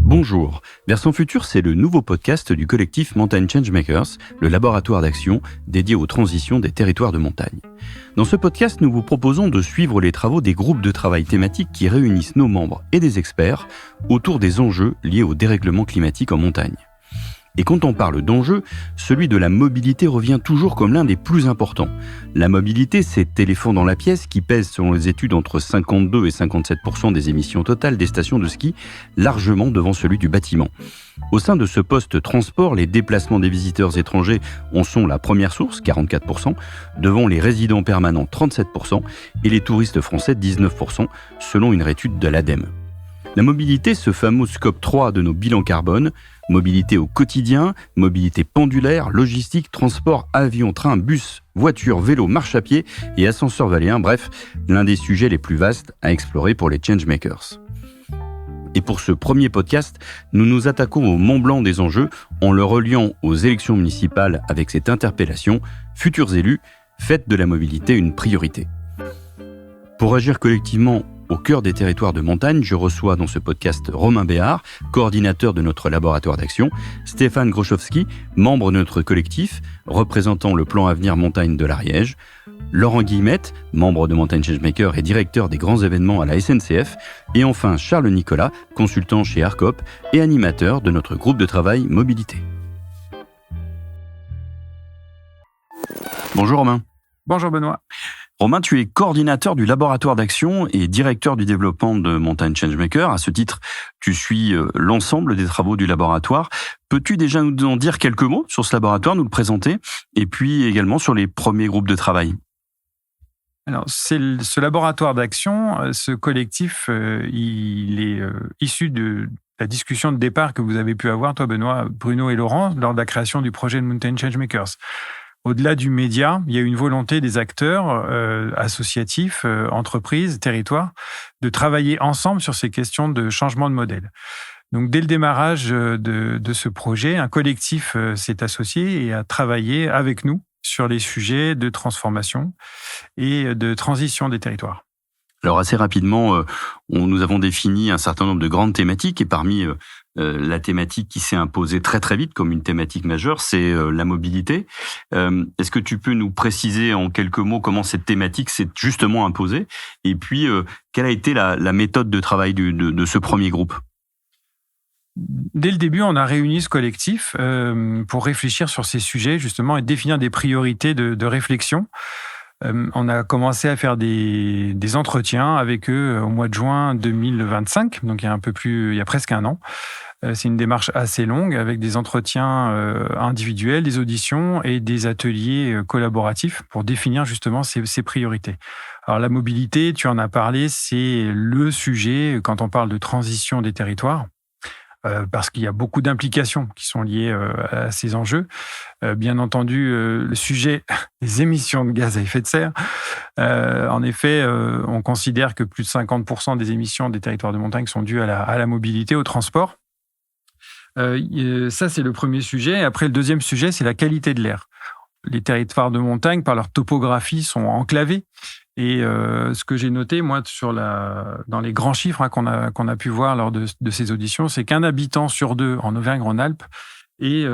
Bonjour, Version Future, c'est le nouveau podcast du collectif Mountain Changemakers, le laboratoire d'action dédié aux transitions des territoires de montagne. Dans ce podcast, nous vous proposons de suivre les travaux des groupes de travail thématiques qui réunissent nos membres et des experts autour des enjeux liés au dérèglement climatique en montagne. Et quand on parle d'enjeux, celui de la mobilité revient toujours comme l'un des plus importants. La mobilité, c'est éléphant dans la pièce qui pèse selon les études entre 52 et 57% des émissions totales des stations de ski, largement devant celui du bâtiment. Au sein de ce poste transport, les déplacements des visiteurs étrangers en sont la première source, 44%, devant les résidents permanents, 37%, et les touristes français, 19%, selon une étude de l'ADEME. La mobilité, ce fameux scope 3 de nos bilans carbone, mobilité au quotidien, mobilité pendulaire, logistique, transport, avion, train, bus, voiture, vélo, marche à pied et ascenseur valéen, bref, l'un des sujets les plus vastes à explorer pour les changemakers. Et pour ce premier podcast, nous nous attaquons au Mont Blanc des enjeux en le reliant aux élections municipales avec cette interpellation « Futurs élus, faites de la mobilité une priorité ». Pour agir collectivement au cœur des territoires de montagne, je reçois dans ce podcast Romain Béard, coordinateur de notre laboratoire d'action, Stéphane Grochowski, membre de notre collectif, représentant le plan Avenir Montagne de l'Ariège, Laurent Guillemette, membre de Mountain Changemaker et directeur des grands événements à la SNCF, et enfin Charles Nicolas, consultant chez Arcop et animateur de notre groupe de travail Mobilité. Bonjour Romain. Bonjour Benoît. Romain, tu es coordinateur du laboratoire d'action et directeur du développement de Mountain Changemaker. À ce titre, tu suis l'ensemble des travaux du laboratoire. Peux-tu déjà nous en dire quelques mots sur ce laboratoire, nous le présenter, et puis également sur les premiers groupes de travail ? Alors, ce laboratoire d'action, ce collectif, il est issu de la discussion de départ que vous avez pu avoir, toi Benoît, Bruno et Laurent, lors de la création du projet de Mountain Changemakers. Au-delà du média, il y a une volonté des acteurs associatifs, entreprises, territoires, de travailler ensemble sur ces questions de changement de modèle. Donc, dès le démarrage de ce projet, un collectif s'est associé et a travaillé avec nous sur les sujets de transformation et de transition des territoires. Alors, assez rapidement, nous avons défini un certain nombre de grandes thématiques et parmi la thématique qui s'est imposée très très vite comme une thématique majeure, c'est la mobilité. Est-ce que tu peux nous préciser en quelques mots comment cette thématique s'est justement imposée et puis quelle a été la méthode de travail de ce premier groupe ? Dès le début, on a réuni ce collectif pour réfléchir sur ces sujets justement et définir des priorités de réflexion. On a commencé à faire des entretiens avec eux au mois de juin 2025, donc il y a presque un an. C'est une démarche assez longue avec des entretiens individuels, des auditions et des ateliers collaboratifs pour définir justement ces priorités. Alors la mobilité, tu en as parlé, c'est le sujet quand on parle de transition des territoires. Parce qu'il y a beaucoup d'implications qui sont liées à ces enjeux. Bien entendu, le sujet des émissions de gaz à effet de serre. En effet, on considère que plus de 50% des émissions des territoires de montagne sont dues à la mobilité, au transport. Ça, c'est le premier sujet. Après, le deuxième sujet, c'est la qualité de l'air. Les territoires de montagne, par leur topographie, sont enclavés. Et ce que j'ai noté, moi, dans les grands chiffres qu'on a pu voir lors de ces auditions, c'est qu'un habitant sur deux en Auvergne-Rhône-Alpes est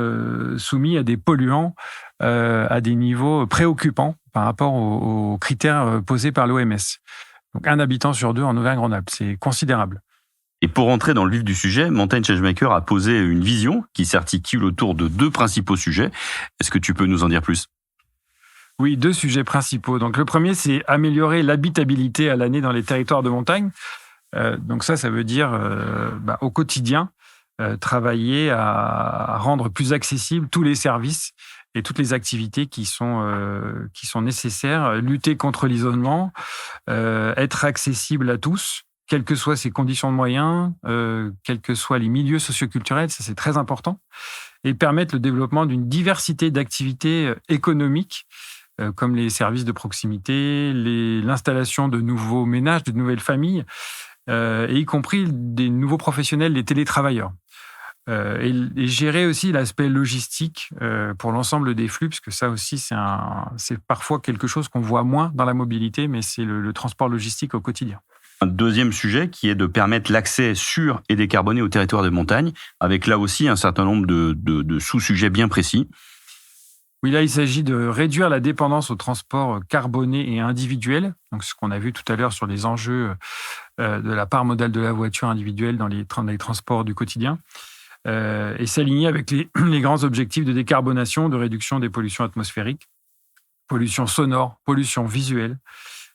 soumis à des polluants à des niveaux préoccupants par rapport aux critères posés par l'OMS. Donc, un habitant sur deux en Auvergne-Rhône-Alpes, c'est considérable. Et pour rentrer dans le vif du sujet, Mountain Changemaker a posé une vision qui s'articule autour de deux principaux sujets. Est-ce que tu peux nous en dire plus ? Oui, deux sujets principaux. Donc, le premier, c'est améliorer l'habitabilité à l'année dans les territoires de montagne. Donc ça veut dire au quotidien, travailler à rendre plus accessibles tous les services et toutes les activités qui sont nécessaires, lutter contre l'isolement, être accessible à tous, quelles que soient ses conditions de moyens, quels que soient les milieux socioculturels, ça c'est très important, et permettre le développement d'une diversité d'activités économiques comme les services de proximité, l'installation de nouveaux ménages, de nouvelles familles, et y compris des nouveaux professionnels, les télétravailleurs. Et gérer aussi l'aspect logistique pour l'ensemble des flux, parce que ça aussi, c'est parfois quelque chose qu'on voit moins dans la mobilité, mais c'est le transport logistique au quotidien. un deuxième sujet qui est de permettre l'accès sûr et décarboné aux territoires de montagne, avec là aussi un certain nombre de sous-sujets bien précis. Oui, là, il s'agit de réduire la dépendance au transport carboné et individuel. Donc, ce qu'on a vu tout à l'heure sur les enjeux de la part modale de la voiture individuelle dans les transports du quotidien. Et s'aligner avec les grands objectifs de décarbonation, de réduction des pollutions atmosphériques, pollution sonore, pollution visuelle,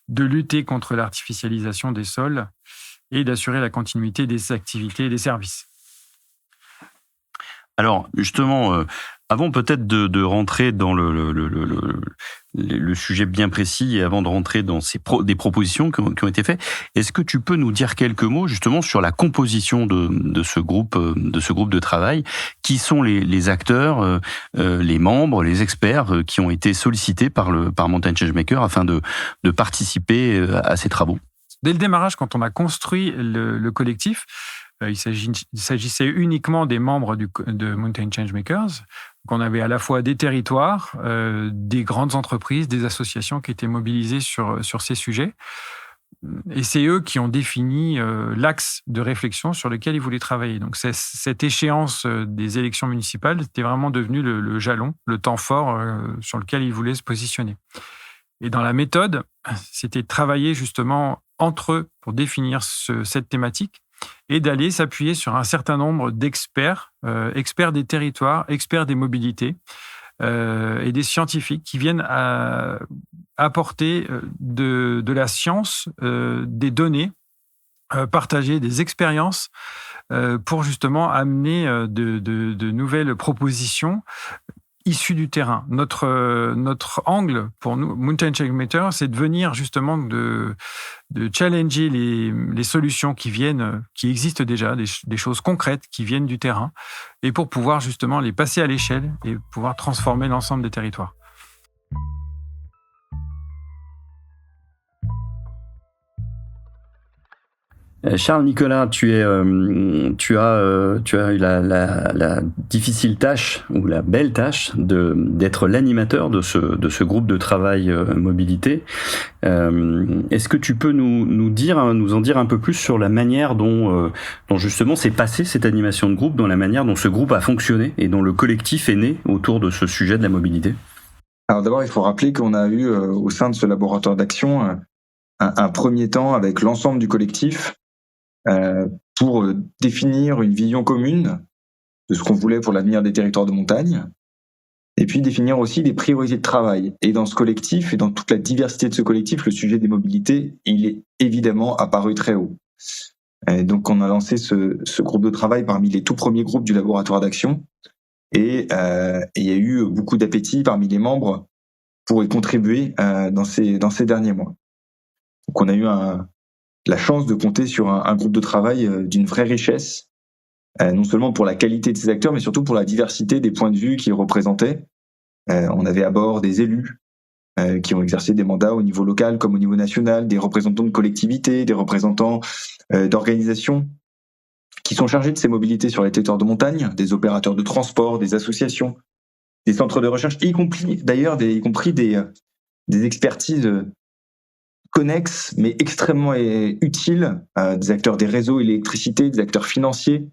de lutter contre l'artificialisation des sols et d'assurer la continuité des activités et des services. Alors, justement, avant peut-être de rentrer dans le sujet bien précis et avant de rentrer dans des propositions qui ont été faites, est-ce que tu peux nous dire quelques mots justement sur la composition de ce groupe de travail? Qui sont les acteurs, les membres, les experts qui ont été sollicités par Mountain Changemaker afin de participer à ces travaux? Dès le démarrage, quand on a construit le collectif, il s'agissait uniquement des membres de Mountain Changemakers. Donc on avait à la fois des territoires, des grandes entreprises, des associations qui étaient mobilisées sur ces sujets. Et c'est eux qui ont défini l'axe de réflexion sur lequel ils voulaient travailler. Donc cette échéance des élections municipales était vraiment devenu le jalon, le temps fort sur lequel ils voulaient se positionner. Et dans la méthode, c'était de travailler justement entre eux pour définir cette thématique et d'aller s'appuyer sur un certain nombre d'experts, experts des territoires, experts des mobilités et des scientifiques qui viennent apporter de la science, des données, partager des expériences pour justement amener de nouvelles propositions issus du terrain. Notre angle pour nous, Mountain Changemaker, c'est de venir justement de challenger les solutions qui existent déjà, des choses concrètes qui viennent du terrain, et pour pouvoir justement les passer à l'échelle et pouvoir transformer l'ensemble des territoires. Charles Nicolas, tu as eu la difficile tâche ou la belle tâche d'être l'animateur de ce groupe de travail mobilité. Est-ce que tu peux nous en dire un peu plus sur la manière dont justement s'est passée cette animation de groupe, dans la manière dont ce groupe a fonctionné et dont le collectif est né autour de ce sujet de la mobilité? Alors d'abord, il faut rappeler qu'on a eu au sein de ce laboratoire d'action un premier temps avec l'ensemble du collectif pour définir une vision commune de ce qu'on voulait pour l'avenir des territoires de montagne, et puis définir aussi des priorités de travail. Et dans ce collectif, et dans toute la diversité de ce collectif, le sujet des mobilités, il est évidemment apparu très haut. Et donc on a lancé ce groupe de travail parmi les tout premiers groupes du laboratoire d'action, et il y a eu beaucoup d'appétit parmi les membres pour y contribuer dans ces derniers mois. Donc on a eu la chance de compter sur un groupe de travail d'une vraie richesse, non seulement pour la qualité de ses acteurs, mais surtout pour la diversité des points de vue qu'ils représentaient. On avait à bord des élus qui ont exercé des mandats au niveau local comme au niveau national, des représentants de collectivités, des représentants d'organisations qui sont chargés de ces mobilités sur les territoires de montagne, des opérateurs de transport, des associations, des centres de recherche, y compris des expertises connexes, mais extrêmement utiles, des acteurs des réseaux et l'électricité, des acteurs financiers,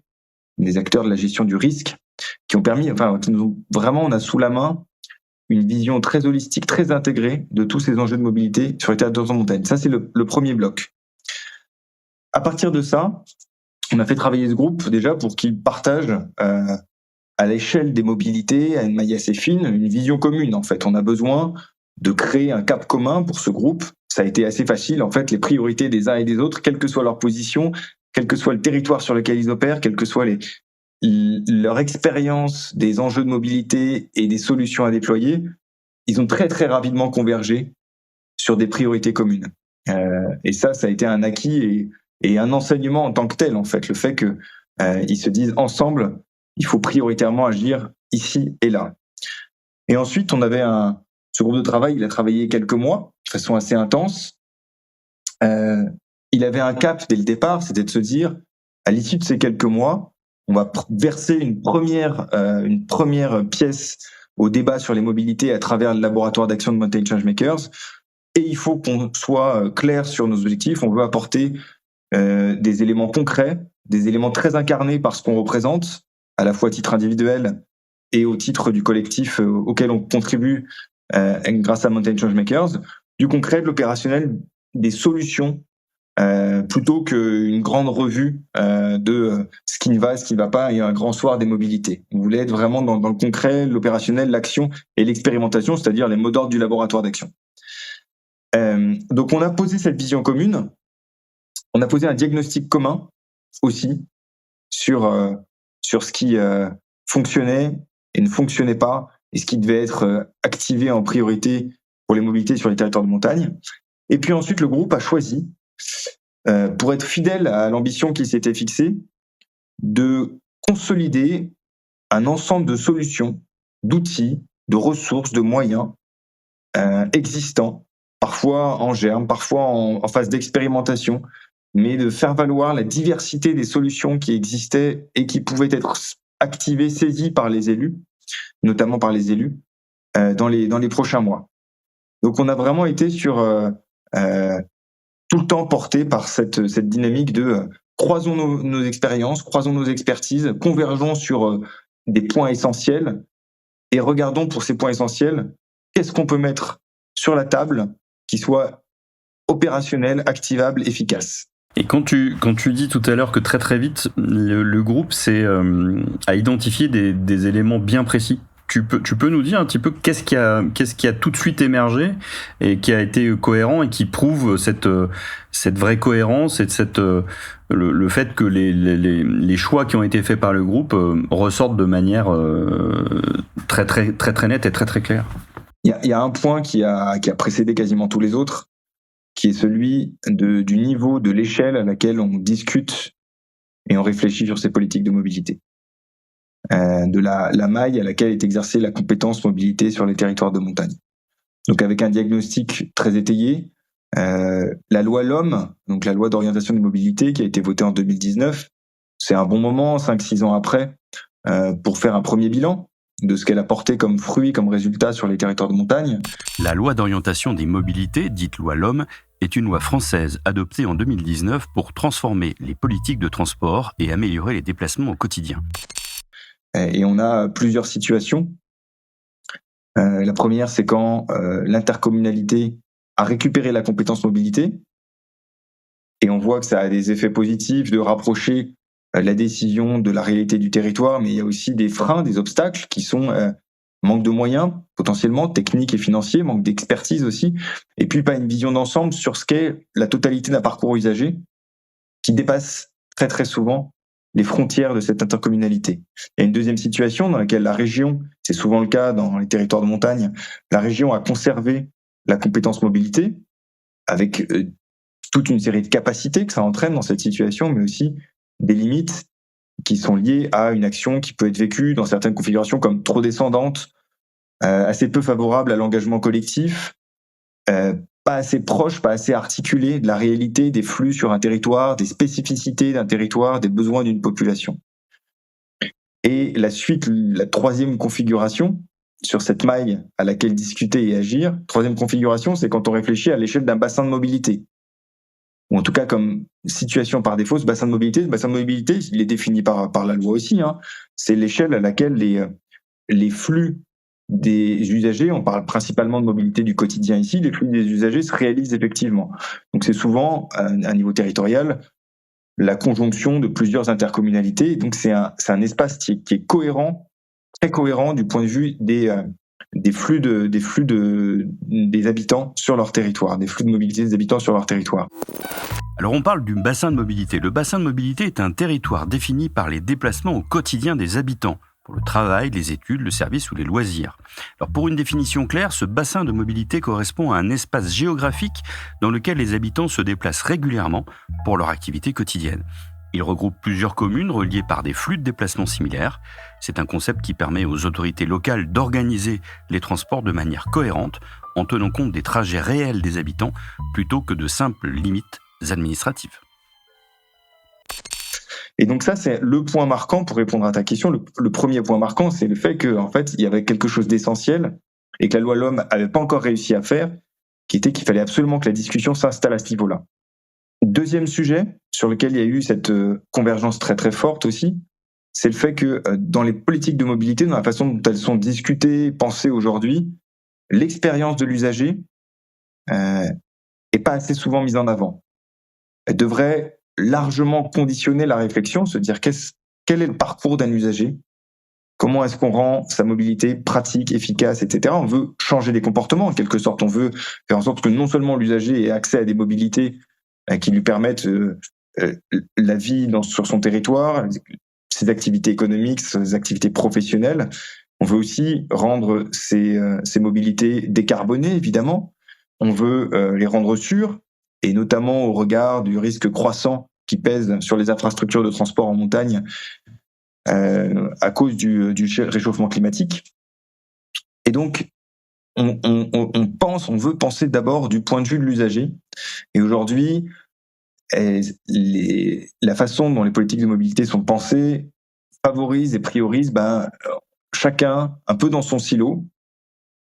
des acteurs de la gestion du risque, qui ont permis, on a sous la main une vision très holistique, très intégrée de tous ces enjeux de mobilité sur les territoires de montagne. Ça, c'est le premier bloc. À partir de ça, on a fait travailler ce groupe déjà pour qu'il partage à l'échelle des mobilités, à une maille assez fine, une vision commune. En fait, on a besoin de créer un cap commun pour ce groupe. Ça a été assez facile. En fait, les priorités des uns et des autres, quelle que soit leur position, quel que soit le territoire sur lequel ils opèrent, quelle que soit leur expérience des enjeux de mobilité et des solutions à déployer, ils ont très très rapidement convergé sur des priorités communes. Et ça a été un acquis et un enseignement en tant que tel, en fait. Le fait qu'ils se disent ensemble, il faut prioritairement agir ici et là. Et ensuite, on avait ce groupe de travail, il a travaillé quelques mois, de façon assez intense. Il avait un cap dès le départ, c'était de se dire, à l'issue de ces quelques mois, on va verser une première pièce au débat sur les mobilités à travers le laboratoire d'action de Mountain Changemakers. Et il faut qu'on soit clair sur nos objectifs. On veut apporter des éléments concrets, des éléments très incarnés par ce qu'on représente, à la fois à titre individuel et au titre du collectif auquel on contribue grâce à Mountain Changemakers, du concret, de l'opérationnel, des solutions, plutôt qu'une grande revue de ce qui va, ce qui ne va pas, et un grand soir des mobilités. On voulait être vraiment dans le concret, l'opérationnel, l'action et l'expérimentation, c'est-à-dire les mots d'ordre du laboratoire d'action. Donc on a posé cette vision commune, on a posé un diagnostic commun aussi sur ce qui fonctionnait et ne fonctionnait pas, et ce qui devait être activé en priorité pour les mobilités sur les territoires de montagne. Et puis ensuite, le groupe a choisi, pour être fidèle à l'ambition qu'il s'était fixée, de consolider un ensemble de solutions, d'outils, de ressources, de moyens existants, parfois en germe, parfois en phase d'expérimentation, mais de faire valoir la diversité des solutions qui existaient et qui pouvaient être activées, saisies par les élus, notamment par les élus, dans les prochains mois. Donc on a vraiment été sur tout le temps porté par cette dynamique de croisons nos expériences, croisons nos expertises, convergeons sur des points essentiels et regardons pour ces points essentiels qu'est-ce qu'on peut mettre sur la table qui soit opérationnel, activable, efficace. Et quand tu dis tout à l'heure que très très vite, le groupe a identifié des éléments bien précis, tu peux nous dire un petit peu qu'est-ce qui a tout de suite émergé et qui a été cohérent et qui prouve cette vraie cohérence et le fait que les choix qui ont été faits par le groupe ressortent de manière très très très très nette et très très claire. Il y a un point qui a précédé quasiment tous les autres, qui est celui du niveau, de l'échelle à laquelle on discute et on réfléchit sur ces politiques de mobilité. De la maille à laquelle est exercée la compétence mobilité sur les territoires de montagne. Donc avec un diagnostic très étayé, la loi LOM, donc la loi d'orientation des mobilités qui a été votée en 2019, c'est un bon moment, 5-6 ans après, pour faire un premier bilan de ce qu'elle a porté comme fruit, comme résultat sur les territoires de montagne. La loi d'orientation des mobilités, dite loi LOM, est une loi française adoptée en 2019 pour transformer les politiques de transport et améliorer les déplacements au quotidien. Et on a plusieurs situations. La première, c'est quand l'intercommunalité a récupéré la compétence mobilité, et on voit que ça a des effets positifs de rapprocher la décision de la réalité du territoire, mais il y a aussi des freins, des obstacles qui sont manque de moyens, potentiellement techniques et financiers, manque d'expertise aussi, et puis pas une vision d'ensemble sur ce qu'est la totalité d'un parcours usager qui dépasse très très souvent les frontières de cette intercommunalité. Il y a une deuxième situation dans laquelle la région, c'est souvent le cas dans les territoires de montagne, la région a conservé la compétence mobilité avec toute une série de capacités que ça entraîne dans cette situation, mais aussi des limites qui sont liées à une action qui peut être vécue dans certaines configurations comme trop descendante, assez peu favorable à l'engagement collectif, pas assez proche, pas assez articulé de la réalité des flux sur un territoire, des spécificités d'un territoire, des besoins d'une population. Et la suite, la troisième configuration sur cette maille à laquelle discuter et agir, troisième configuration, c'est quand on réfléchit à l'échelle d'un bassin de mobilité. Ou en tout cas comme situation par défaut, ce bassin de mobilité, il est défini par la loi aussi, hein. C'est l'échelle à laquelle les flux des usagers, on parle principalement de mobilité du quotidien ici, les flux des usagers se réalisent effectivement. Donc c'est souvent, à un niveau territorial, la conjonction de plusieurs intercommunalités. Donc c'est un espace qui est cohérent, très cohérent du point de vue des flux des habitants sur leur territoire, des flux de mobilité des habitants sur leur territoire. Alors on parle du bassin de mobilité. Le bassin de mobilité est un territoire défini par les déplacements au quotidien des habitants, pour le travail, les études, le service ou les loisirs. Alors pour une définition claire, ce bassin de mobilité correspond à un espace géographique dans lequel les habitants se déplacent régulièrement pour leur activité quotidienne. Il regroupe plusieurs communes reliées par des flux de déplacement similaires. C'est un concept qui permet aux autorités locales d'organiser les transports de manière cohérente en tenant compte des trajets réels des habitants plutôt que de simples limites administratives. Et donc ça, c'est le point marquant pour répondre à ta question. Le premier point marquant, c'est le fait qu'en fait, il y avait quelque chose d'essentiel et que la loi LOM n'avait pas encore réussi à faire, qui était qu'il fallait absolument que la discussion s'installe à ce niveau-là. Deuxième sujet sur lequel il y a eu cette convergence très très forte aussi, c'est le fait que dans les politiques de mobilité, dans la façon dont elles sont discutées, pensées aujourd'hui, l'expérience de l'usager est pas assez souvent mise en avant. Elle devrait largement conditionner la réflexion, se dire quel est le parcours d'un usager, comment est-ce qu'on rend sa mobilité pratique, efficace, etc. On veut changer des comportements, en quelque sorte. On veut faire en sorte que non seulement l'usager ait accès à des mobilités qui lui permettent la vie sur son territoire, ses activités économiques, ses activités professionnelles. On veut aussi rendre ces mobilités décarbonées, évidemment. On veut les rendre sûres, et notamment au regard du risque croissant qui pèse sur les infrastructures de transport en montagne à cause du réchauffement climatique. Et donc, on veut penser d'abord du point de vue de l'usager. Et aujourd'hui, la façon dont les politiques de mobilité sont pensées favorise et priorise chacun un peu dans son silo,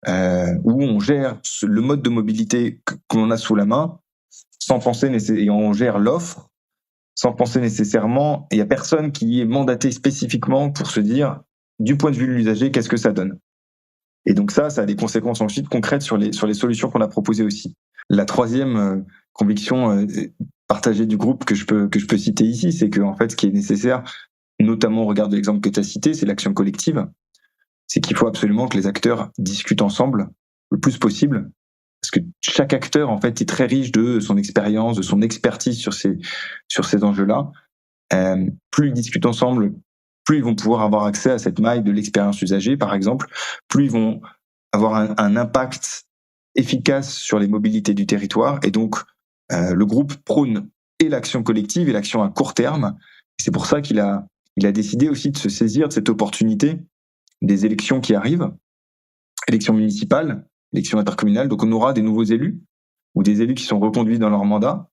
où on gère le mode de mobilité qu'on a sous la main, sans penser et on gère l'offre sans penser nécessairement. Il y a personne qui est mandaté spécifiquement pour se dire, du point de vue de l'usager, qu'est-ce que ça donne. Et donc ça a des conséquences ensuite concrètes sur les solutions qu'on a proposées aussi. La troisième conviction partagée du groupe que je peux citer ici, c'est que en fait, ce qui est nécessaire, notamment au regard de l'exemple que tu as cité, c'est l'action collective. C'est qu'il faut absolument que les acteurs discutent ensemble le plus possible, parce que chaque acteur en fait est très riche de son expérience, de son expertise sur ces enjeux-là. Plus ils discutent ensemble, plus ils vont pouvoir avoir accès à cette maille de l'expérience usagée, par exemple, plus ils vont avoir un impact efficace sur les mobilités du territoire. Et donc, le groupe prône et l'action collective et l'action à court terme. Et c'est pour ça qu'il a décidé aussi de se saisir de cette opportunité des élections qui arrivent, élections municipales, élections intercommunales. Donc, on aura des nouveaux élus ou des élus qui sont reconduits dans leur mandat,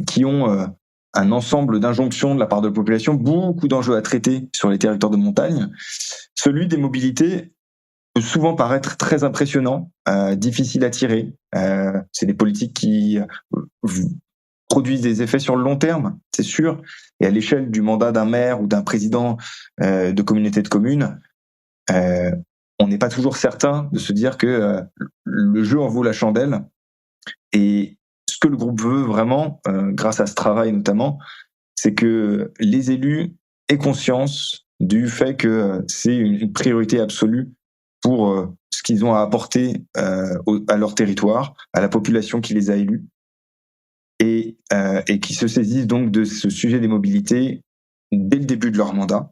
qui ont un ensemble d'injonctions de la part de la population, beaucoup d'enjeux à traiter sur les territoires de montagne. Celui des mobilités peut souvent paraître très impressionnant, difficile à tirer. C'est des politiques qui produisent des effets sur le long terme, c'est sûr. Et à l'échelle du mandat d'un maire ou d'un président de communauté de communes, on n'est pas toujours certain de se dire que le jeu en vaut la chandelle. Et ce que le groupe veut vraiment, grâce à ce travail notamment, c'est que les élus aient conscience du fait que c'est une priorité absolue pour ce qu'ils ont à apporter à leur territoire, à la population qui les a élus, et qui se saisissent donc de ce sujet des mobilités dès le début de leur mandat,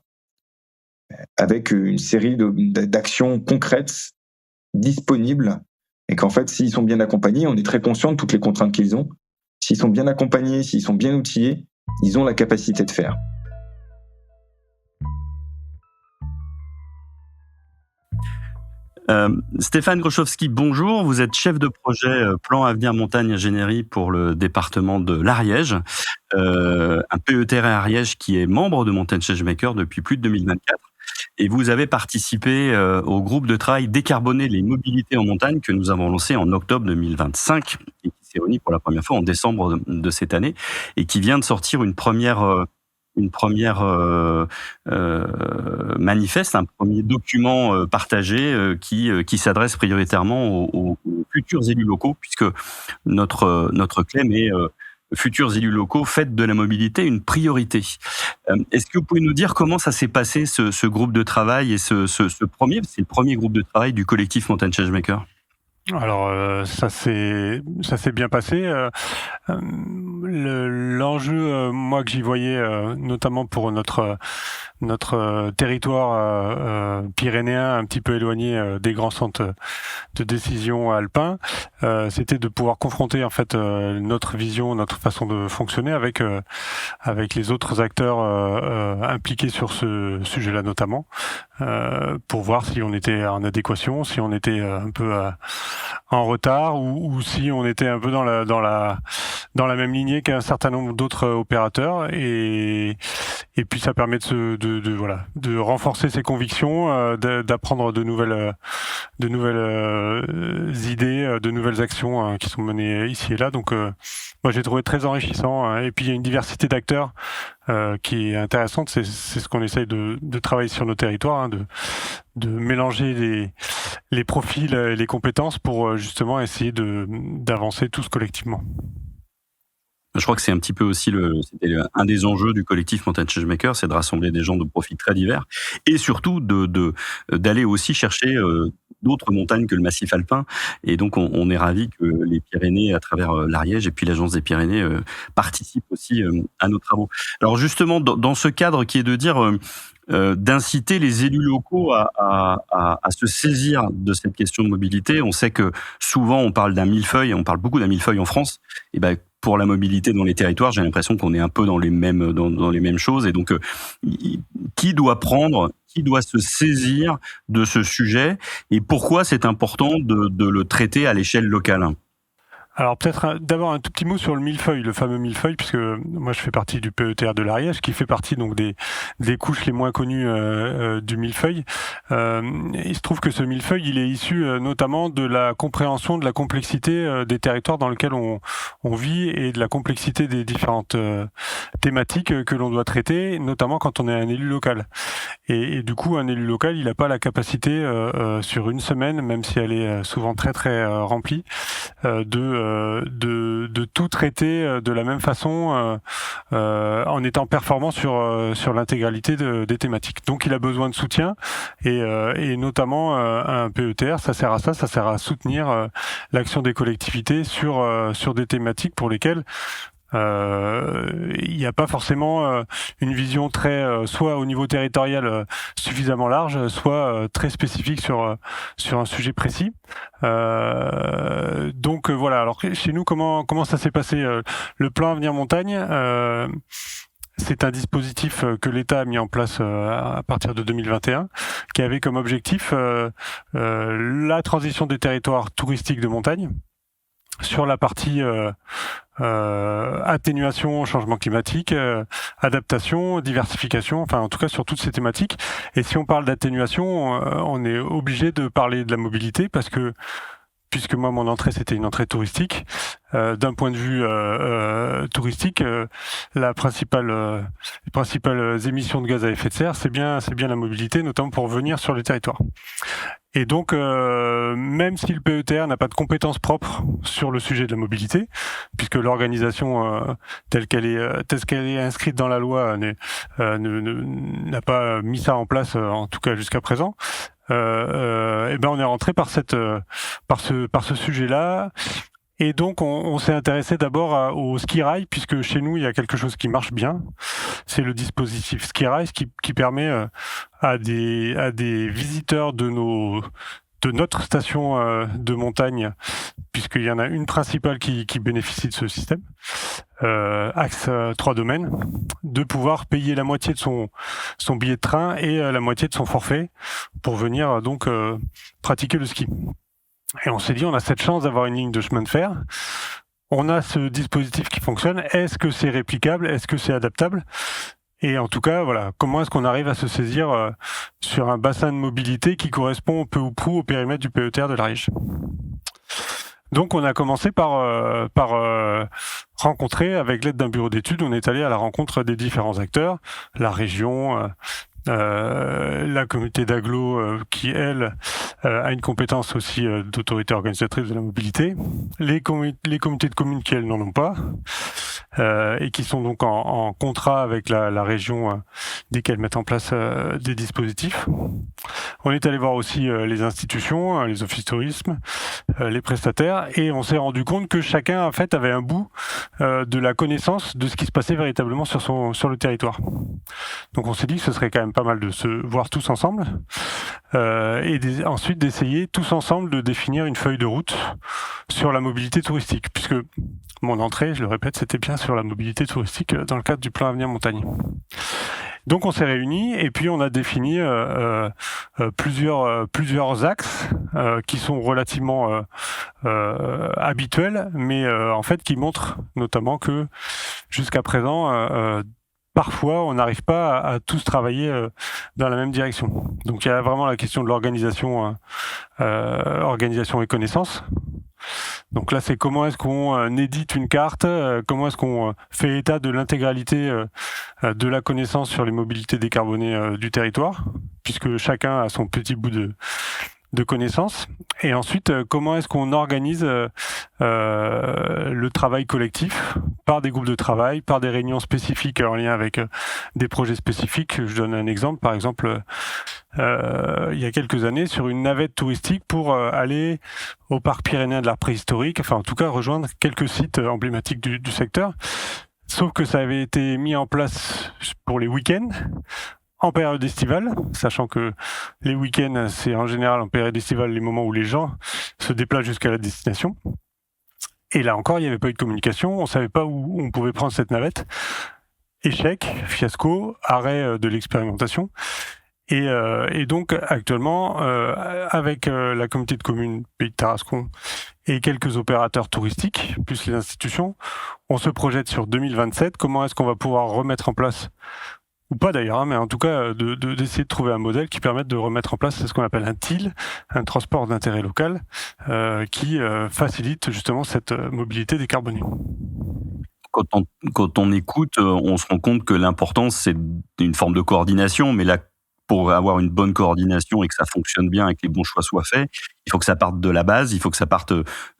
avec une série d'actions concrètes, disponibles, et qu'en fait, s'ils sont bien accompagnés, on est très conscient de toutes les contraintes qu'ils ont. S'ils sont bien accompagnés, s'ils sont bien outillés, ils ont la capacité de faire. Stéphane Grochowski, bonjour. Vous êtes chef de projet Plan Avenir Montagne Ingénierie pour le département de l'Ariège, un PETR à Ariège qui est membre de Mountain Changemaker depuis plus de 2024. Et vous avez participé au groupe de travail Décarboner les mobilités en montagne que nous avons lancé en octobre 2025 et qui s'est réuni pour la première fois en décembre de cette année et qui vient de sortir une première manifeste, un premier document partagé qui s'adresse prioritairement aux futurs élus locaux, puisque notre claim est futurs élus locaux, faites de la mobilité une priorité. Est-ce que vous pouvez nous dire comment ça s'est passé ce groupe de travail et c'est le premier groupe de travail du collectif Mountain Changemaker? Alors ça s'est bien passé. L'enjeu, moi que j'y voyais, notamment pour notre territoire pyrénéen, un petit peu éloigné des grands centres de décision alpins, c'était de pouvoir confronter en fait notre vision, notre façon de fonctionner avec les autres acteurs impliqués sur ce sujet-là notamment, pour voir si on était en adéquation, si on était un peu en retard ou si on était un peu dans la même lignée qu'un certain nombre d'autres opérateurs, et puis ça permet de renforcer ses convictions, d'apprendre de nouvelles idées, de nouvelles actions qui sont menées ici et là. Donc moi j'ai trouvé très enrichissant, et puis il y a une diversité d'acteurs qui est intéressante. C'est ce qu'on essaye de travailler sur nos territoires, de mélanger les profils et les compétences pour justement essayer d'avancer tous collectivement. Je crois que c'est un petit peu aussi c'était un des enjeux du collectif Mountain Changemaker, c'est de rassembler des gens de profils très divers et surtout d'aller aussi chercher d'autres montagnes que le massif alpin. Et donc, on est ravis que les Pyrénées, à travers l'Ariège et puis l'Agence des Pyrénées, participent aussi à nos travaux. Alors justement, dans ce cadre qui est de dire d'inciter les élus locaux à se saisir de cette question de mobilité. On sait que souvent on parle d'un millefeuille, et on parle beaucoup d'un millefeuille en France. Et ben pour la mobilité dans les territoires, j'ai l'impression qu'on est un peu dans les mêmes choses. Et donc, qui doit se saisir de ce sujet et pourquoi c'est important de le traiter à l'échelle locale? Alors peut-être d'abord un tout petit mot sur le millefeuille, le fameux millefeuille, puisque moi je fais partie du PETR de l'Ariège, qui fait partie donc des couches les moins connues du millefeuille. Il se trouve que ce millefeuille, il est issu notamment de la compréhension de la complexité des territoires dans lesquels on vit et de la complexité des différentes thématiques que l'on doit traiter, notamment quand on est un élu local. Et du coup, un élu local, il n'a pas la capacité sur une semaine, même si elle est souvent très très remplie, de tout traiter de la même façon en étant performant sur l'intégralité des thématiques. Donc il a besoin de soutien et notamment un PETR, ça sert à soutenir l'action des collectivités sur des thématiques pour lesquelles il n'y a pas forcément une vision très soit au niveau territorial suffisamment large, soit très spécifique sur un sujet précis. Donc voilà. Alors chez nous, comment ça s'est passé? Le plan Avenir Montagne, c'est un dispositif que l'État a mis en place à partir de 2021, qui avait comme objectif la transition des territoires touristiques de montagne sur la partie atténuation, changement climatique, adaptation, diversification, enfin en tout cas sur toutes ces thématiques. Et si on parle d'atténuation, on est obligé de parler de la mobilité puisque moi mon entrée c'était une entrée touristique. D'un point de vue touristique, les principales émissions de gaz à effet de serre, c'est bien la mobilité, notamment pour venir sur les territoires. Et donc, même si le PETR n'a pas de compétences propres sur le sujet de la mobilité, puisque l'organisation telle qu'elle est inscrite dans la loi n'a pas mis ça en place, en tout cas jusqu'à présent, et ben on est rentré par ce sujet-là. Et donc, on s'est intéressé d'abord au ski rail, puisque chez nous, il y a quelque chose qui marche bien. C'est le dispositif ski rail qui permet à des visiteurs de notre station de montagne, puisqu'il y en a une principale qui bénéficie de ce système, axe 3 domaines, de pouvoir payer la moitié de son billet de train et la moitié de son forfait pour venir donc pratiquer le ski. Et on s'est dit, on a cette chance d'avoir une ligne de chemin de fer. On a ce dispositif qui fonctionne. Est-ce que c'est réplicable? Est-ce que c'est adaptable? Et en tout cas, voilà, comment est-ce qu'on arrive à se saisir sur un bassin de mobilité qui correspond peu ou prou au périmètre du PETR de l'Ariège? Donc on a commencé par rencontrer, avec l'aide d'un bureau d'études, on est allé à la rencontre des différents acteurs, la région, la communauté d'agglo qui, elle, a une compétence aussi d'autorité organisatrice de la mobilité, les comités de communes qui, elles, n'en ont pas, et qui sont donc en contrat avec la région dès qu'elles mettent en place des dispositifs. On est allé voir aussi les institutions, les offices tourisme, les prestataires, et on s'est rendu compte que chacun, en fait, avait un bout de la connaissance de ce qui se passait véritablement sur le territoire. Donc on s'est dit que ce serait quand même pas mal de se voir tous ensemble et ensuite d'essayer tous ensemble de définir une feuille de route sur la mobilité touristique, puisque mon entrée, je le répète, c'était bien sur la mobilité touristique dans le cadre du plan Avenir Montagne. Donc on s'est réunis et puis on a défini plusieurs axes qui sont relativement habituels, mais en fait qui montrent notamment que jusqu'à présent, parfois on n'arrive pas à tous travailler dans la même direction. Donc il y a vraiment la question de l'organisation, organisation et connaissance. Donc là, c'est comment est-ce qu'on édite une carte, comment est-ce qu'on fait état de l'intégralité de la connaissance sur les mobilités décarbonées du territoire, puisque chacun a son petit bout de connaissances. Et ensuite, comment est-ce qu'on organise le travail collectif par des groupes de travail, par des réunions spécifiques en lien avec des projets spécifiques. Je donne un exemple. Par exemple, il y a quelques années, sur une navette touristique pour aller au parc pyrénéen de l'art préhistorique, enfin en tout cas rejoindre quelques sites emblématiques du secteur. Sauf que ça avait été mis en place pour les week-ends, en période estivale, sachant que les week-ends, c'est en général en période estivale les moments où les gens se déplacent jusqu'à la destination. Et là encore, il n'y avait pas eu de communication, on ne savait pas où on pouvait prendre cette navette. Échec, fiasco, arrêt de l'expérimentation. Et donc actuellement, avec la communauté de communes Pays de Tarascon et quelques opérateurs touristiques, plus les institutions, on se projette sur 2027. Comment est-ce qu'on va pouvoir remettre en place, ou pas d'ailleurs, mais en tout cas d'essayer de trouver un modèle qui permette de remettre en place ce qu'on appelle un TIL, un transport d'intérêt local, qui facilite justement cette mobilité décarbonée. Quand on écoute, on se rend compte que l'important, c'est une forme de coordination, mais là, pour avoir une bonne coordination et que ça fonctionne bien et que les bons choix soient faits, il faut que ça parte de la base, il faut que ça parte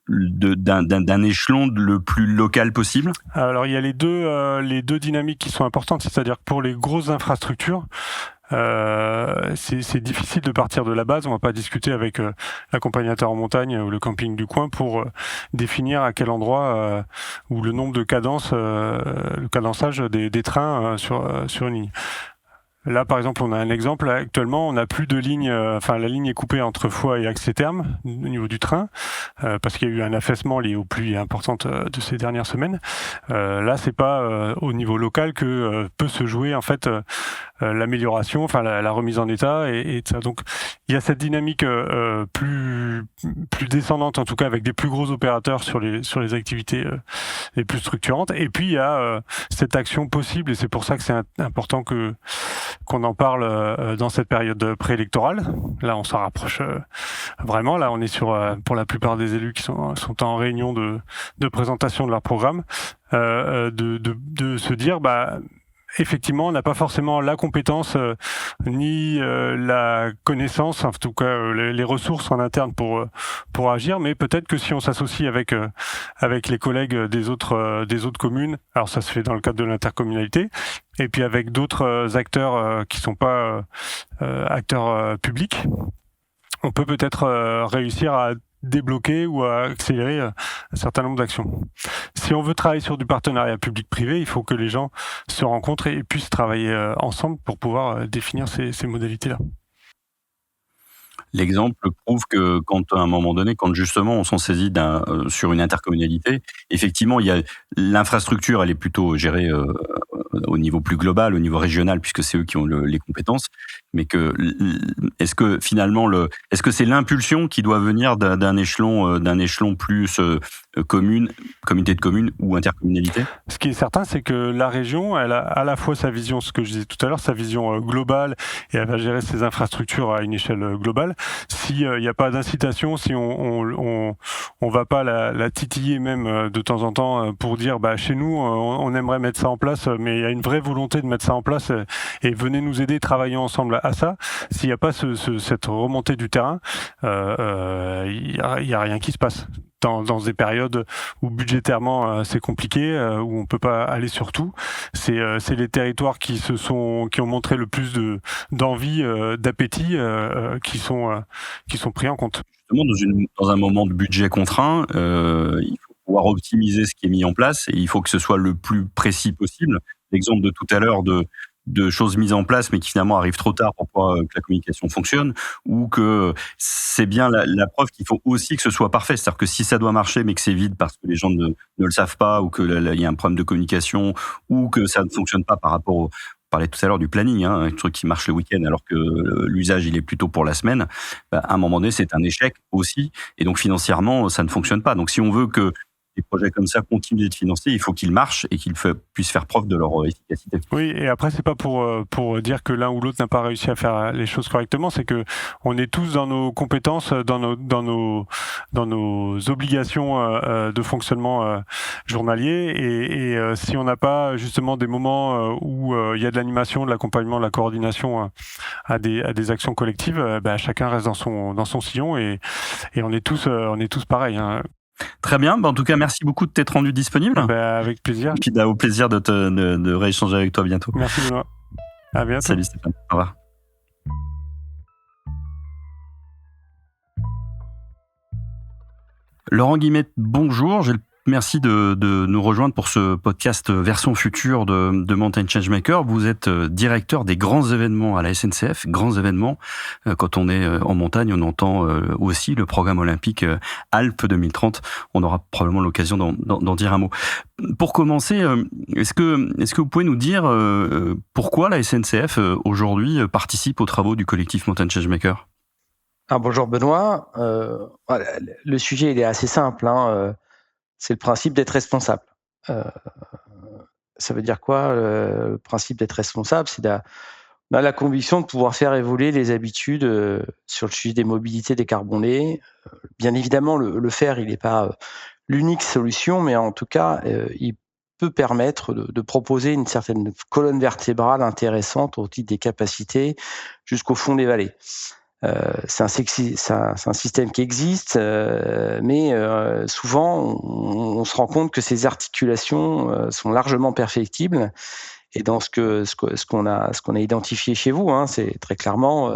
d'un échelon le plus local possible. Alors il y a les deux dynamiques qui sont importantes, c'est-à-dire que pour les grosses infrastructures, c'est difficile de partir de la base. On va pas discuter avec l'accompagnateur en montagne ou le camping du coin pour définir à quel endroit ou le nombre de cadences, le cadençage des trains sur une ligne. Là, par exemple, on a un exemple. Actuellement, on n'a plus de ligne. La ligne est coupée entre Foix et Axes-et-Thermes au niveau du train, parce qu'il y a eu un affaissement lié aux pluies importantes de ces dernières semaines. Là, c'est pas au niveau local que peut se jouer en fait l'amélioration, la remise en état et ça. Donc, il y a cette dynamique plus descendante, en tout cas avec des plus gros opérateurs sur les activités les plus structurantes. Et puis, il y a cette action possible, et c'est pour ça que c'est important qu'on en parle dans cette période préélectorale. Là, on s'en rapproche vraiment. Là, on est sur, pour la plupart des élus qui sont en réunion de présentation de leur programme, de se dire, effectivement, on n'a pas forcément la compétence ni la connaissance, en tout cas les ressources en interne pour agir, mais peut-être que si on s'associe avec les collègues des autres communes, alors ça se fait dans le cadre de l'intercommunalité, et puis avec d'autres acteurs qui sont pas acteurs publics, on peut peut-être réussir à débloquer ou à accélérer un certain nombre d'actions. Si on veut travailler sur du partenariat public-privé, il faut que les gens se rencontrent et puissent travailler ensemble pour pouvoir définir ces modalités-là. L'exemple prouve que quand à un moment donné, quand justement on s'en saisit sur une intercommunalité, effectivement, il y a l'infrastructure, elle est plutôt gérée au niveau plus global, au niveau régional, puisque c'est eux qui ont les compétences. Mais est-ce que finalement est-ce que c'est l'impulsion qui doit venir d'un échelon plus communauté de communes ou intercommunalité? Ce qui est certain, c'est que la région, elle a à la fois sa vision, ce que je disais tout à l'heure, sa vision globale, et elle va gérer ses infrastructures à une échelle globale. S'il n'y a pas d'incitation, si on va pas la titiller même de temps en temps pour dire chez nous on aimerait mettre ça en place, mais il y a une vraie volonté de mettre ça en place et venez nous aider, travaillons ensemble à ça. S'il n'y a pas cette remontée du terrain, il y a rien qui se passe. Dans des périodes où budgétairement c'est compliqué, où on peut pas aller sur tout, c'est les territoires qui ont montré le plus d'envie, d'appétit, qui sont pris en compte. Justement, dans un moment de budget contraint, il faut pouvoir optimiser ce qui est mis en place et il faut que ce soit le plus précis possible. L'exemple de tout à l'heure de choses mises en place mais qui finalement arrivent trop tard pour que la communication fonctionne, ou que c'est bien la preuve qu'il faut aussi que ce soit parfait. C'est-à-dire que si ça doit marcher mais que c'est vide parce que les gens ne le savent pas, ou qu'il y a un problème de communication, ou que ça ne fonctionne pas par rapport parlait tout à l'heure du planning, un truc qui marche le week-end alors que l'usage il est plutôt pour la semaine, à un moment donné c'est un échec aussi, et donc financièrement ça ne fonctionne pas. Donc si on veut que des projets comme ça continuent d'être financés, il faut qu'ils marchent et qu'ils puissent faire preuve de leur efficacité. Oui, et après c'est pas pour dire que l'un ou l'autre n'a pas réussi à faire les choses correctement, c'est que on est tous dans nos compétences, dans nos obligations de fonctionnement journalier, et si on n'a pas justement des moments où il y a de l'animation, de l'accompagnement, de la coordination à des actions collectives, chacun reste dans son sillon, et on est tous pareils, hein. Très bien. En tout cas, merci beaucoup de t'être rendu disponible. Avec plaisir. Puis au plaisir de rééchanger avec toi bientôt. Merci Benoît. À bientôt. Salut Stéphane. Au revoir. Laurent Guillemette, bonjour. Merci de nous rejoindre pour ce podcast version future de Mountain Changemaker. Vous êtes directeur des grands événements à la SNCF. Grands événements, quand on est en montagne, on entend aussi le programme olympique Alpes 2030. On aura probablement l'occasion d'en dire un mot. Pour commencer, est-ce que vous pouvez nous dire pourquoi la SNCF aujourd'hui participe aux travaux du collectif Mountain Changemaker ? Bonjour Benoît. Le sujet il est assez simple, c'est le principe d'être responsable. Ça veut dire quoi, le principe d'être responsable? On a la conviction de pouvoir faire évoluer les habitudes sur le sujet des mobilités décarbonées. Bien évidemment, le faire, il n'est pas l'unique solution, mais en tout cas, il peut permettre de proposer une certaine colonne vertébrale intéressante au titre des capacités jusqu'au fond des vallées. C'est un système qui existe, mais souvent on se rend compte que ces articulations sont largement perfectibles. Et dans ce qu'on a identifié chez vous, c'est très clairement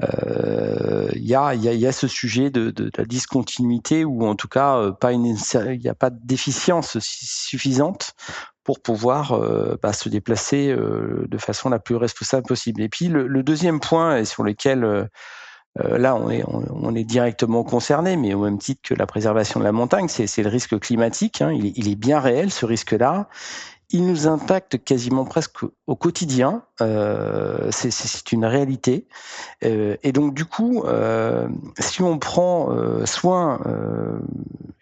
il y a ce sujet de la discontinuité, ou en tout cas il n'y a pas de déficience suffisante pour pouvoir se déplacer de façon la plus responsable possible. Et puis le deuxième point, et sur lequel là on est directement concerné, mais au même titre que la préservation de la montagne, c'est le risque climatique. Il est bien réel, ce risque-là. Il nous impacte quasiment presque au quotidien. C'est une réalité. Et donc du coup, si on prend soin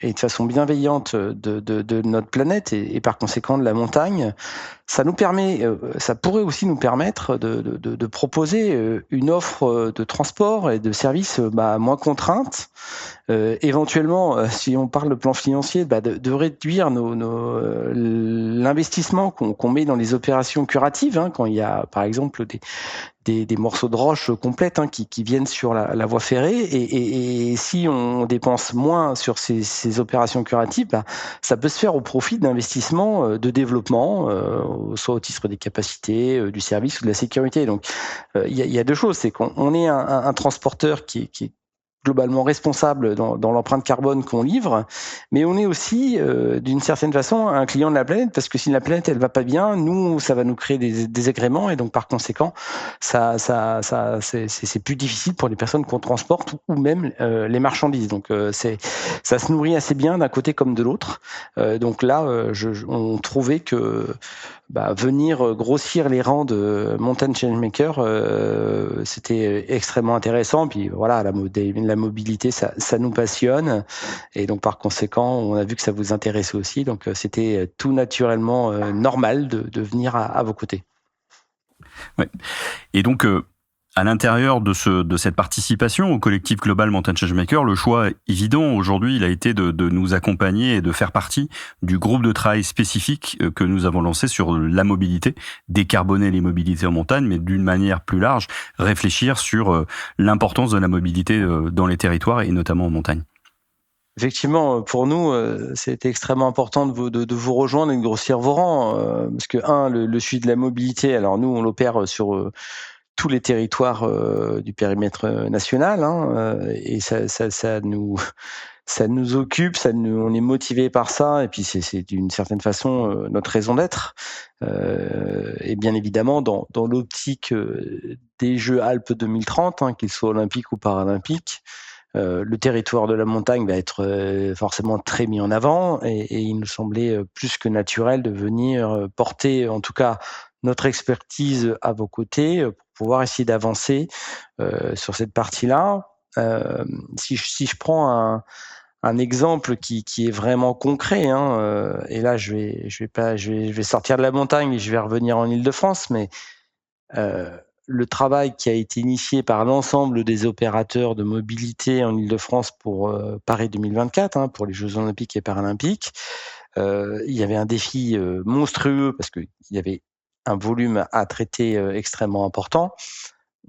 et de façon bienveillante de notre planète, et par conséquent de la montagne, ça pourrait aussi nous permettre de proposer une offre de transport et de services moins contraintes. Éventuellement, si on parle de plan financier, de réduire l'investissement qu'on met dans les opérations curatives, quand il y a par exemple des morceaux de roche complètes qui viennent sur la voie ferrée, et si on dépense moins sur ces opérations curatives, ça peut se faire au profit d'investissements de développement, soit au titre des capacités, du service ou de la sécurité. Donc il y a deux choses, c'est qu'on est un transporteur qui est globalement responsable dans l'empreinte carbone qu'on livre, mais on est aussi d'une certaine façon un client de la planète, parce que si la planète elle va pas bien, nous ça va nous créer des désagréments, et donc par conséquent c'est plus difficile pour les personnes qu'on transporte, ou même les marchandises. Donc ça se nourrit assez bien d'un côté comme de l'autre. Donc là on trouvait que venir grossir les rangs de Mountain Changemaker, c'était extrêmement intéressant. Puis voilà, la mobilité, ça nous passionne, et donc par conséquent, on a vu que ça vous intéressait aussi. Donc c'était tout naturellement normal de venir à vos côtés. Ouais. Et donc, à l'intérieur de cette participation au collectif Global Mountain Changemaker, le choix évident aujourd'hui, il a été de nous accompagner et de faire partie du groupe de travail spécifique que nous avons lancé sur la mobilité, décarboner les mobilités en montagne, mais d'une manière plus large, réfléchir sur l'importance de la mobilité dans les territoires et notamment en montagne. Effectivement, pour nous, c'était extrêmement important de vous rejoindre et de grossir vos rangs, parce que le sujet de la mobilité, alors nous on l'opère sur tous les territoires du périmètre national, et ça nous occupe, on est motivé par ça, et puis c'est d'une certaine façon notre raison d'être. Et bien évidemment, dans l'optique des Jeux Alpes 2030, qu'ils soient olympiques ou paralympiques, le territoire de la montagne va être forcément très mis en avant, et il nous semblait plus que naturel de venir porter, en tout cas notre expertise à vos côtés pour pouvoir essayer d'avancer sur cette partie-là. Si je prends un exemple qui est vraiment concret, et là je vais sortir de la montagne et je vais revenir en Île-de-France, mais le travail qui a été initié par l'ensemble des opérateurs de mobilité en Île-de-France pour Paris 2024, pour les Jeux Olympiques et Paralympiques, il y avait un défi monstrueux parce qu'il y avait un volume à traiter extrêmement important.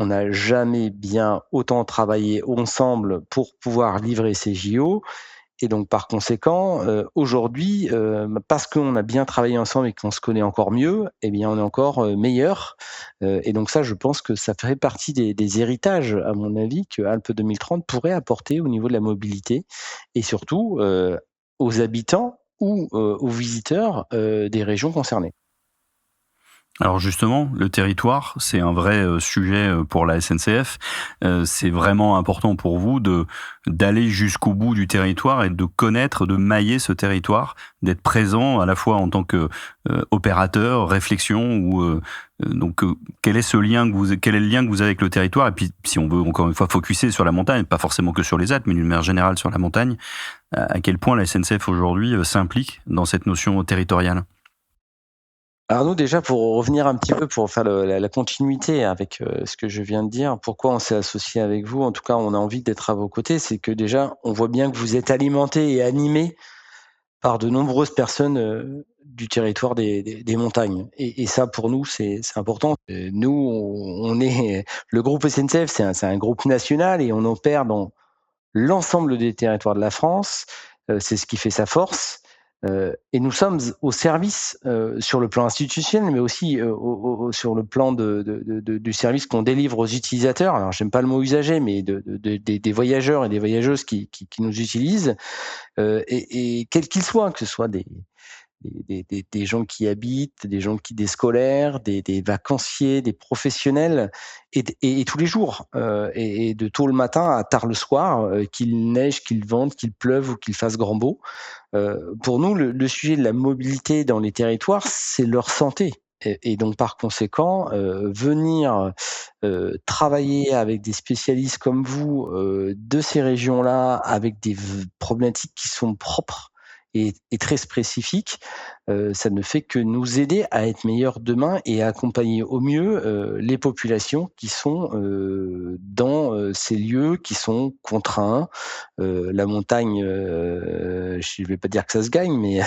On n'a jamais bien autant travaillé ensemble pour pouvoir livrer ces JO. Et donc, par conséquent, aujourd'hui, parce qu'on a bien travaillé ensemble et qu'on se connaît encore mieux, eh bien, on est encore meilleur. Et donc ça, je pense que ça fait partie des héritages, à mon avis, que Alpes 2030 pourrait apporter au niveau de la mobilité et surtout aux habitants ou aux visiteurs des régions concernées. Alors justement, le territoire, c'est un vrai sujet pour la SNCF. C'est vraiment important pour vous d'aller jusqu'au bout du territoire et de connaître, de mailler ce territoire, d'être présent à la fois en tant que opérateur, réflexion ou donc quel est le lien que vous avez avec le territoire, et puis si on veut encore une fois focuser sur la montagne, pas forcément que sur les Alpes, mais d'une manière générale sur la montagne, à quel point la SNCF aujourd'hui s'implique dans cette notion territoriale? Alors nous déjà, pour revenir un petit peu, pour faire la continuité avec ce que je viens de dire, pourquoi on s'est associé avec vous, en tout cas on a envie d'être à vos côtés, c'est que déjà on voit bien que vous êtes alimenté et animé par de nombreuses personnes du territoire des montagnes. Et ça pour nous c'est important. Nous on est le groupe SNCF, c'est un groupe national et on opère dans l'ensemble des territoires de la France. C'est ce qui fait sa force. Et nous sommes au service sur le plan institutionnel, mais aussi sur le plan du service qu'on délivre aux utilisateurs. Alors, j'aime pas le mot usager, mais des voyageurs et des voyageuses qui nous utilisent, et quels qu'ils soient, que ce soit des gens qui habitent, des scolaires, des vacanciers, des professionnels, et tous les jours, et de tôt le matin à tard le soir, qu'il neige, qu'il vente, qu'il pleuve ou qu'il fasse grand beau. Pour nous, le sujet de la mobilité dans les territoires, c'est leur santé. Et donc par conséquent, venir travailler avec des spécialistes comme vous de ces régions-là, avec des problématiques qui sont propres et très spécifiques, ça ne fait que nous aider à être meilleurs demain et à accompagner au mieux les populations qui sont dans ces lieux qui sont contraints. La montagne, je ne vais pas dire que ça se gagne, mais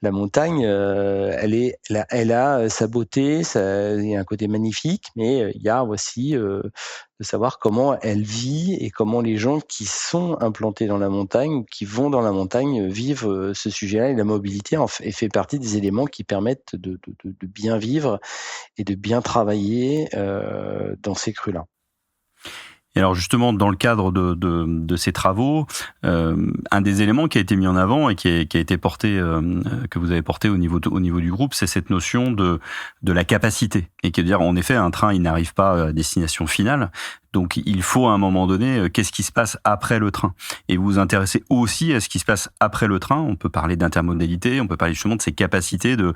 la montagne, elle a sa beauté, il y a un côté magnifique, mais il y a aussi de savoir comment elle vit et comment les gens qui sont implantés dans la montagne ou qui vont dans la montagne vivent ce sujet-là. Et la mobilité fait partie des éléments qui permettent de bien vivre et de bien travailler dans ces crus-là. Et alors justement, dans le cadre de ces travaux, un des éléments qui a été mis en avant et qui a été porté, que vous avez porté au niveau du groupe, c'est cette notion de la capacité. Et qui veut dire, en effet, un train, il n'arrive pas à destination finale. Donc, il faut à un moment donné, qu'est-ce qui se passe après le train? Et vous vous intéressez aussi à ce qui se passe après le train. On peut parler d'intermodalité, on peut parler justement de ces capacités de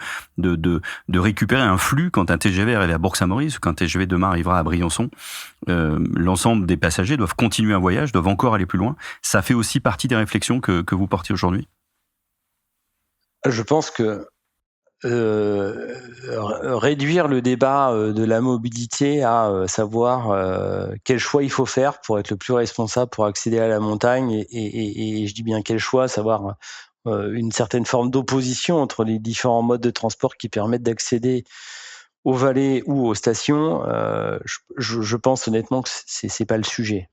récupérer un flux quand un TGV arrive à Bourg-Saint-Maurice ou quand un TGV demain arrivera à Briançon. L'ensemble des passagers doivent continuer un voyage, doivent encore aller plus loin. Ça fait aussi partie des réflexions que vous portez aujourd'hui? Je pense que réduire le débat de la mobilité à savoir quel choix il faut faire pour être le plus responsable pour accéder à la montagne, et je dis bien quel choix, savoir une certaine forme d'opposition entre les différents modes de transport qui permettent d'accéder aux vallées ou aux stations. Je pense honnêtement que c'est pas le sujet.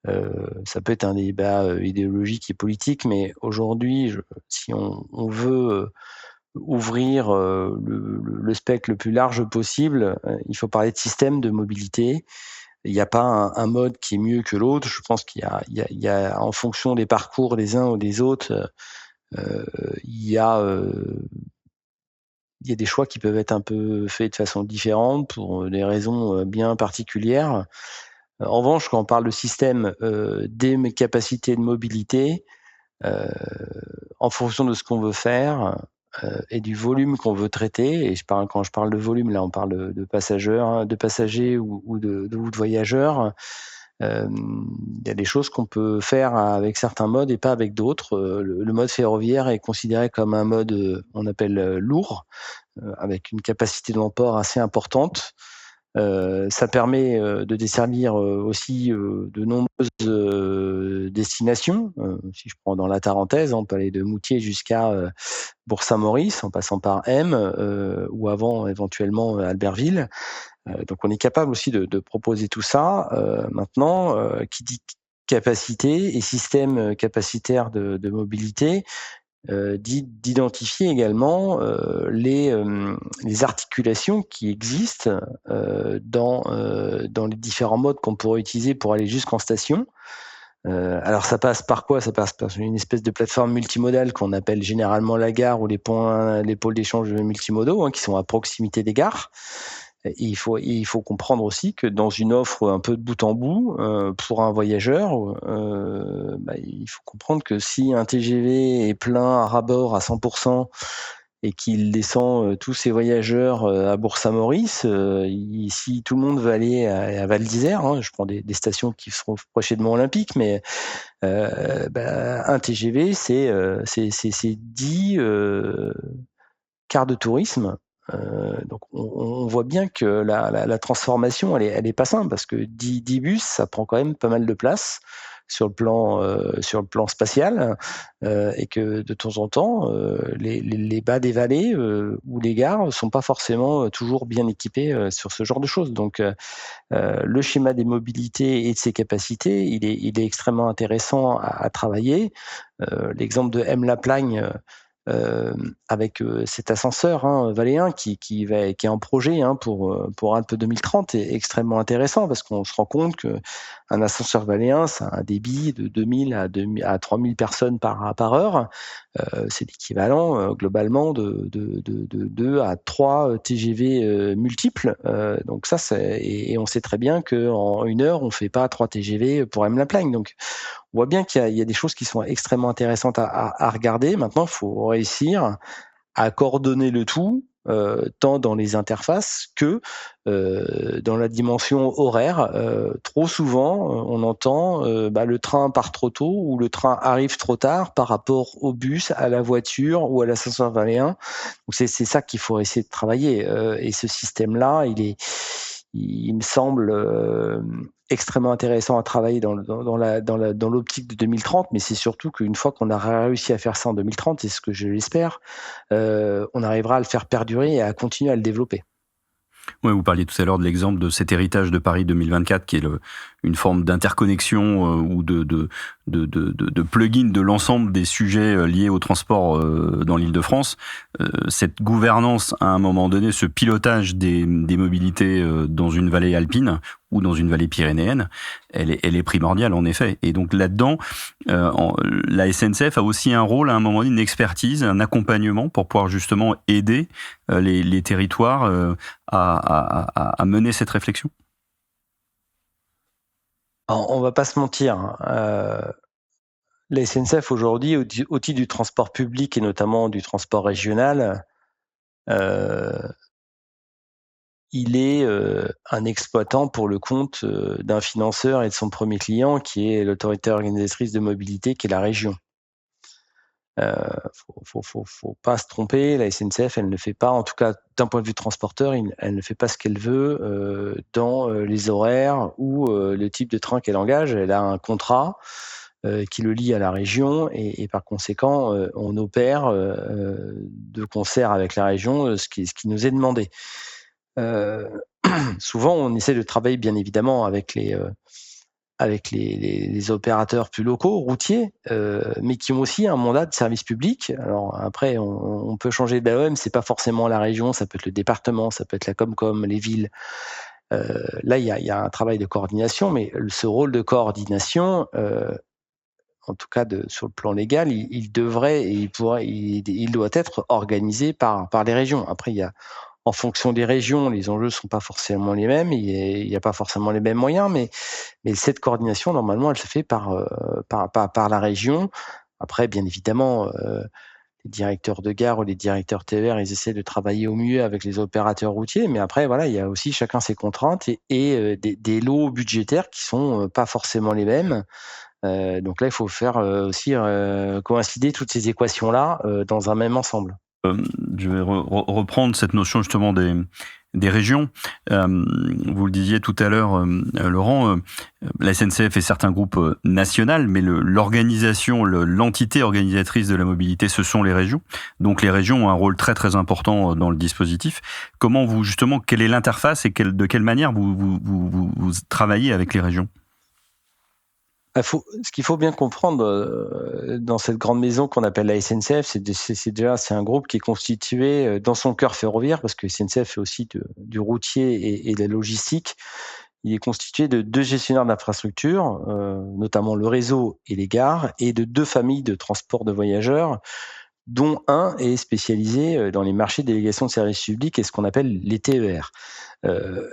Ça peut être un débat idéologique et politique, mais aujourd'hui, si on veut ouvrir le spectre le plus large possible, il faut parler de système de mobilité. Il n'y a pas un mode qui est mieux que l'autre. Je pense qu'il y a en fonction des parcours des uns ou des autres, il y a des choix qui peuvent être un peu faits de façon différente pour des raisons bien particulières. En revanche, quand on parle de système des capacités de mobilité, en fonction de ce qu'on veut faire, et du volume qu'on veut traiter, et quand je parle de volume, là on parle de passagers ou de voyageurs, il y a des choses qu'on peut faire avec certains modes et pas avec d'autres. Le mode ferroviaire est considéré comme un mode, on appelle lourd, avec une capacité d'emport assez importante. Ça permet de desservir aussi de nombreuses destinations. Si je prends dans la Tarentaise, on peut aller de Moutier jusqu'à Bourg-Saint-Maurice, en passant par M, ou avant éventuellement Albertville. Donc on est capable aussi de proposer tout ça. Maintenant, qui dit capacité et système capacitaire de mobilité, d'identifier également les articulations qui existent dans les différents modes qu'on pourrait utiliser pour aller jusqu'en station. Alors ça passe par quoi? Ça passe par une espèce de plateforme multimodale qu'on appelle généralement la gare ou les pôles d'échange multimodaux, qui sont à proximité des gares. Et il faut comprendre aussi que dans une offre un peu de bout en bout, pour un voyageur, il faut comprendre que si un TGV est plein à ras-bord à 100% et qu'il descend tous ses voyageurs à Bourg-Saint-Maurice, si tout le monde veut aller à Val d'Isère, je prends des stations qui seront proches de Mont-Olympique, mais un TGV c'est 10 quarts de tourisme. Donc on voit bien que la transformation elle est pas simple, parce que 10 bus ça prend quand même pas mal de place sur le plan spatial, et que de temps en temps les bas des vallées ou les gares sont pas forcément toujours bien équipés sur ce genre de choses. Donc le schéma des mobilités et de ses capacités il est extrêmement intéressant à travailler. L'exemple de M-Laplagne avec cet ascenseur valéen qui est en projet pour un peu 2030 est extrêmement intéressant, parce qu'on se rend compte que un ascenseur valéen, ça a un débit de 2000 à 3000 personnes par heure. C'est l'équivalent globalement de 2 à 3 TGV multiples. Donc ça, et on sait très bien qu'en 1 heure, on fait pas 3 TGV pour M-Laplagne. Donc on voit bien qu'il y a des choses qui sont extrêmement intéressantes à regarder. Maintenant, il faut réussir à coordonner le tout, tant dans les interfaces que dans la dimension horaire. Trop souvent, on entend le train part trop tôt ou le train arrive trop tard par rapport au bus, à la voiture ou à l'ascenseur valéen. Donc c'est ça qu'il faut essayer de travailler. Et ce système-là, il me semble extrêmement intéressant à travailler dans l'optique de 2030, mais c'est surtout qu'une fois qu'on a réussi à faire ça en 2030, c'est ce que je l'espère, on arrivera à le faire perdurer et à continuer à le développer. Oui, vous parliez tout à l'heure de l'exemple de cet héritage de Paris 2024 qui est une forme d'interconnexion ou de plugin de l'ensemble des sujets liés au transport dans l'Île-de-France. Cette gouvernance, à un moment donné, ce pilotage des mobilités dans une vallée alpine ou dans une vallée pyrénéenne, elle est primordiale en effet. Et donc là-dedans, la SNCF a aussi un rôle, à un moment donné, une expertise, un accompagnement pour pouvoir justement aider les territoires à mener cette réflexion. Alors, on va pas se mentir, la SNCF aujourd'hui, au titre du transport public et notamment du transport régional, il est un exploitant pour le compte d'un financeur et de son premier client, qui est l'autorité organisatrice de mobilité, qui est la région. Faut pas se tromper, la SNCF, elle ne fait pas, en tout cas d'un point de vue transporteur, elle ne fait pas ce qu'elle veut dans les horaires ou le type de train qu'elle engage. Elle a un contrat qui le lie à la région, et par conséquent, on opère de concert avec la région ce qui nous est demandé. Souvent, on essaie de travailler bien évidemment avec les opérateurs plus locaux, routiers, mais qui ont aussi un mandat de service public. Alors après, on peut changer d'AOM, c'est pas forcément la région, ça peut être le département, ça peut être la Comcom, les villes. Là, il y a un travail de coordination, mais ce rôle de coordination, en tout cas sur le plan légal, il devrait et il doit être organisé par les régions. Après, en fonction des régions, les enjeux sont pas forcément les mêmes, il y a pas forcément les mêmes moyens, mais cette coordination, normalement, elle se fait par la région. Après, bien évidemment, directeurs de gare ou les directeurs TER, ils essaient de travailler au mieux avec les opérateurs routiers, mais après, voilà, il y a aussi chacun ses contraintes et des lots budgétaires qui sont pas forcément les mêmes. Donc là, il faut faire aussi coïncider toutes ces équations-là dans un même ensemble. Je vais reprendre cette notion justement des régions. Vous le disiez tout à l'heure, Laurent, la SNCF est certes un groupe national, mais l'organisation, l'entité organisatrice de la mobilité, ce sont les régions. Donc les régions ont un rôle très très important dans le dispositif. Comment vous, justement, quelle est l'interface et de quelle manière vous travaillez avec les régions ? Ce qu'il faut bien comprendre dans cette grande maison qu'on appelle la SNCF, c'est un groupe qui est constitué dans son cœur ferroviaire, parce que SNCF fait aussi du routier et de la logistique. Il est constitué de 2 gestionnaires d'infrastructures, notamment le réseau et les gares, et de 2 familles de transport de voyageurs, dont un est spécialisé dans les marchés de délégation de services publics et ce qu'on appelle les TER.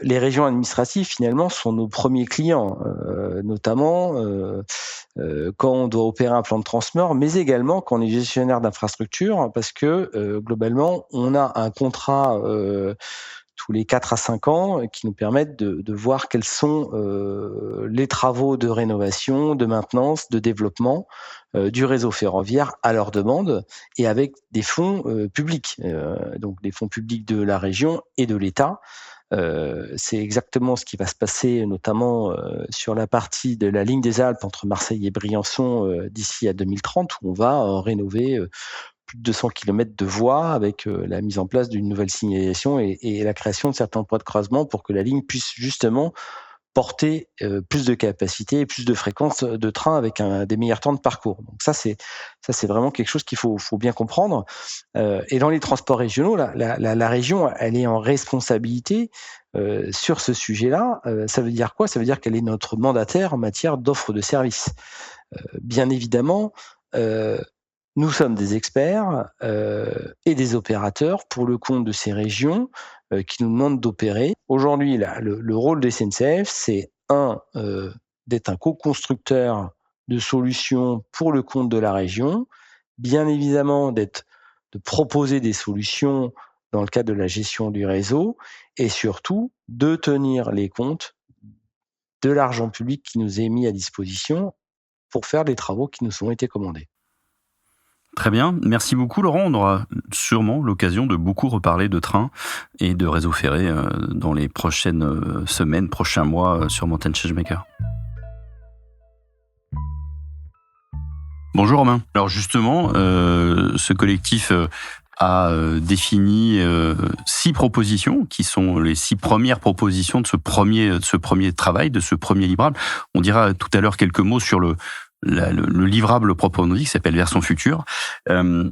Les régions administratives, finalement, sont nos premiers clients, notamment quand on doit opérer un plan de transport, mais également quand on est gestionnaire d'infrastructure, parce que globalement, on a un contrat tous les 4 à 5 ans qui nous permettent de voir quels sont les travaux de rénovation, de maintenance, de développement du réseau ferroviaire à leur demande et avec des fonds publics, donc des fonds publics de la région et de l'État. C'est exactement ce qui va se passer, notamment sur la partie de la ligne des Alpes entre Marseille et Briançon d'ici à 2030, où on va rénover plus de 200 km de voies avec la mise en place d'une nouvelle signalisation et la création de certains points de croisement pour que la ligne puisse justement porter plus de capacité et plus de fréquence de train avec des meilleurs temps de parcours. Donc ça c'est vraiment quelque chose qu'il faut bien comprendre. Et dans les transports régionaux, la région, elle est en responsabilité sur ce sujet-là. Ça veut dire quoi ? Ça veut dire qu'elle est notre mandataire en matière d'offre de services. Bien évidemment, nous sommes des experts et des opérateurs pour le compte de ces régions qui nous demandent d'opérer. Aujourd'hui, le rôle des SNCF, c'est d'être un co-constructeur de solutions pour le compte de la région, bien évidemment de proposer des solutions dans le cadre de la gestion du réseau et surtout de tenir les comptes de l'argent public qui nous est mis à disposition pour faire les travaux qui nous ont été commandés. Très bien, merci beaucoup Laurent. On aura sûrement l'occasion de beaucoup reparler de train et de réseau ferré dans les prochaines semaines, prochains mois sur Mountain Changemaker. Bonjour Romain. Alors justement, ce collectif a défini 6 propositions qui sont les 6 premières propositions de ce premier travail, de ce premier livrable. On dira tout à l'heure quelques mots sur le livrable proprement dit qui s'appelle Version Future.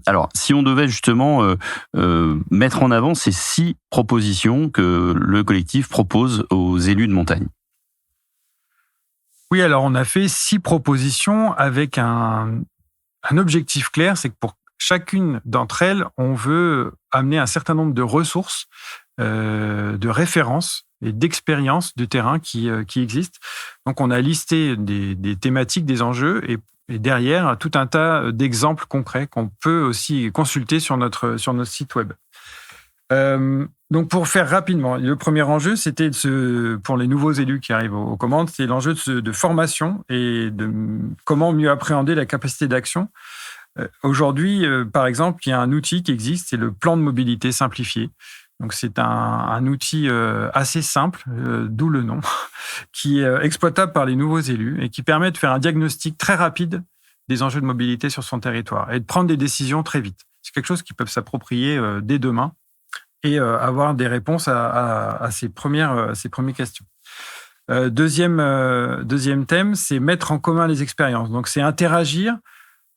Alors, si on devait justement mettre en avant ces 6 propositions que le collectif propose aux élus de montagne. Oui, alors on a fait 6 propositions avec un objectif clair, c'est que pour chacune d'entre elles, on veut amener un certain nombre de ressources, de références et d'expériences de terrain qui existent. Donc, on a listé des thématiques, des enjeux et derrière, tout un tas d'exemples concrets qu'on peut aussi consulter sur notre site web. Donc, pour faire rapidement, le premier enjeu, c'était pour les nouveaux élus qui arrivent aux commandes, c'est l'enjeu de formation et de comment mieux appréhender la capacité d'action. Aujourd'hui, par exemple, il y a un outil qui existe, c'est le plan de mobilité simplifié. Donc, c'est un outil assez simple, d'où le nom, qui est exploitable par les nouveaux élus et qui permet de faire un diagnostic très rapide des enjeux de mobilité sur son territoire et de prendre des décisions très vite. C'est quelque chose qu'ils peuvent s'approprier dès demain et avoir des réponses à ces premières questions. Deuxième thème, c'est mettre en commun les expériences. Donc, c'est interagir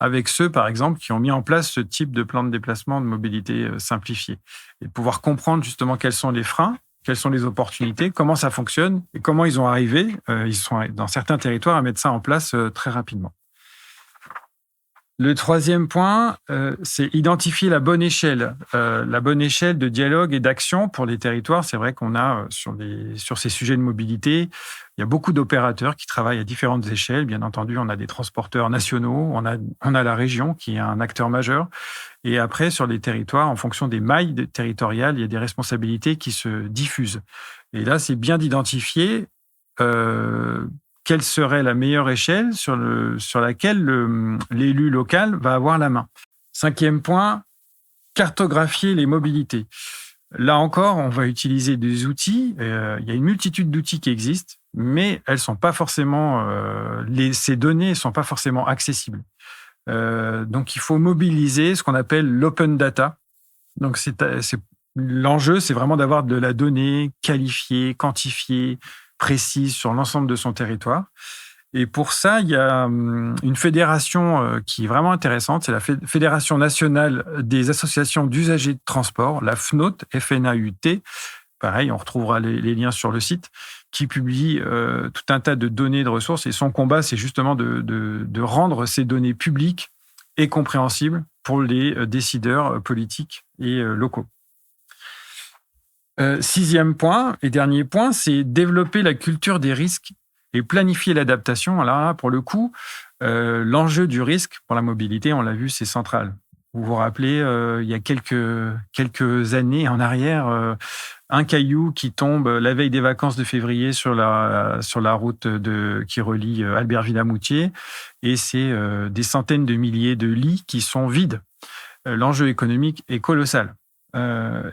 avec ceux, par exemple, qui ont mis en place ce type de plan de déplacement de mobilité simplifié. Et pouvoir comprendre justement quels sont les freins, quelles sont les opportunités, comment ça fonctionne et comment ils ont arrivé, ils sont dans certains territoires, à mettre ça en place très rapidement. Le troisième point, c'est identifier la bonne échelle de dialogue et d'action pour les territoires. C'est vrai qu'on a sur ces sujets de mobilité, il y a beaucoup d'opérateurs qui travaillent à différentes échelles. Bien entendu, on a des transporteurs nationaux, on a la région qui est un acteur majeur. Et après, sur les territoires, en fonction des mailles territoriales, il y a des responsabilités qui se diffusent. Et là, c'est bien d'identifier quelle serait la meilleure échelle sur laquelle l'élu local va avoir la main. Cinquième point, cartographier les mobilités. Là encore, on va utiliser des outils. Il y a une multitude d'outils qui existent, mais elles sont pas forcément, ces données ne sont pas forcément accessibles. Donc, il faut mobiliser ce qu'on appelle l'open data. Donc, l'enjeu, c'est vraiment d'avoir de la donnée qualifiée, quantifiée, précise sur l'ensemble de son territoire. Et pour ça, il y a une fédération qui est vraiment intéressante, c'est la Fédération nationale des associations d'usagers de transport, la FNAUT, F-N-A-U-T. Pareil, on retrouvera les liens sur le site, qui publie tout un tas de données, de ressources. Et son combat, c'est justement de rendre ces données publiques et compréhensibles pour les décideurs politiques et locaux. Sixième point et dernier point, c'est développer la culture des risques et planifier l'adaptation. Alors là, pour le coup, l'enjeu du risque pour la mobilité, on l'a vu, c'est central. Vous vous rappelez, il y a quelques années en arrière, un caillou qui tombe la veille des vacances de février sur la route qui relie Albertville à Moutier, et c'est des centaines de milliers de lits qui sont vides. L'enjeu économique est colossal.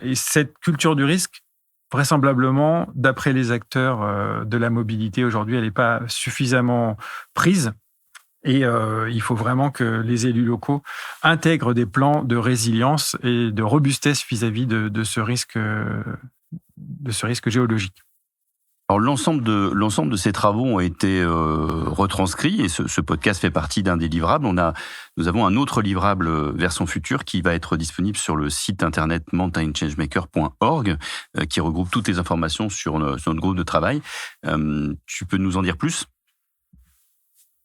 Et cette culture du risque, vraisemblablement, d'après les acteurs de la mobilité aujourd'hui, elle n'est pas suffisamment prise. Et il faut vraiment que les élus locaux intègrent des plans de résilience et de robustesse vis-à-vis de ce risque géologique. Alors, l'ensemble de ces travaux ont été retranscrits et ce podcast fait partie d'un des livrables. Nous avons un autre livrable version future qui va être disponible sur le site internet mountainchangemaker.org qui regroupe toutes les informations sur notre groupe de travail. Tu peux nous en dire plus ?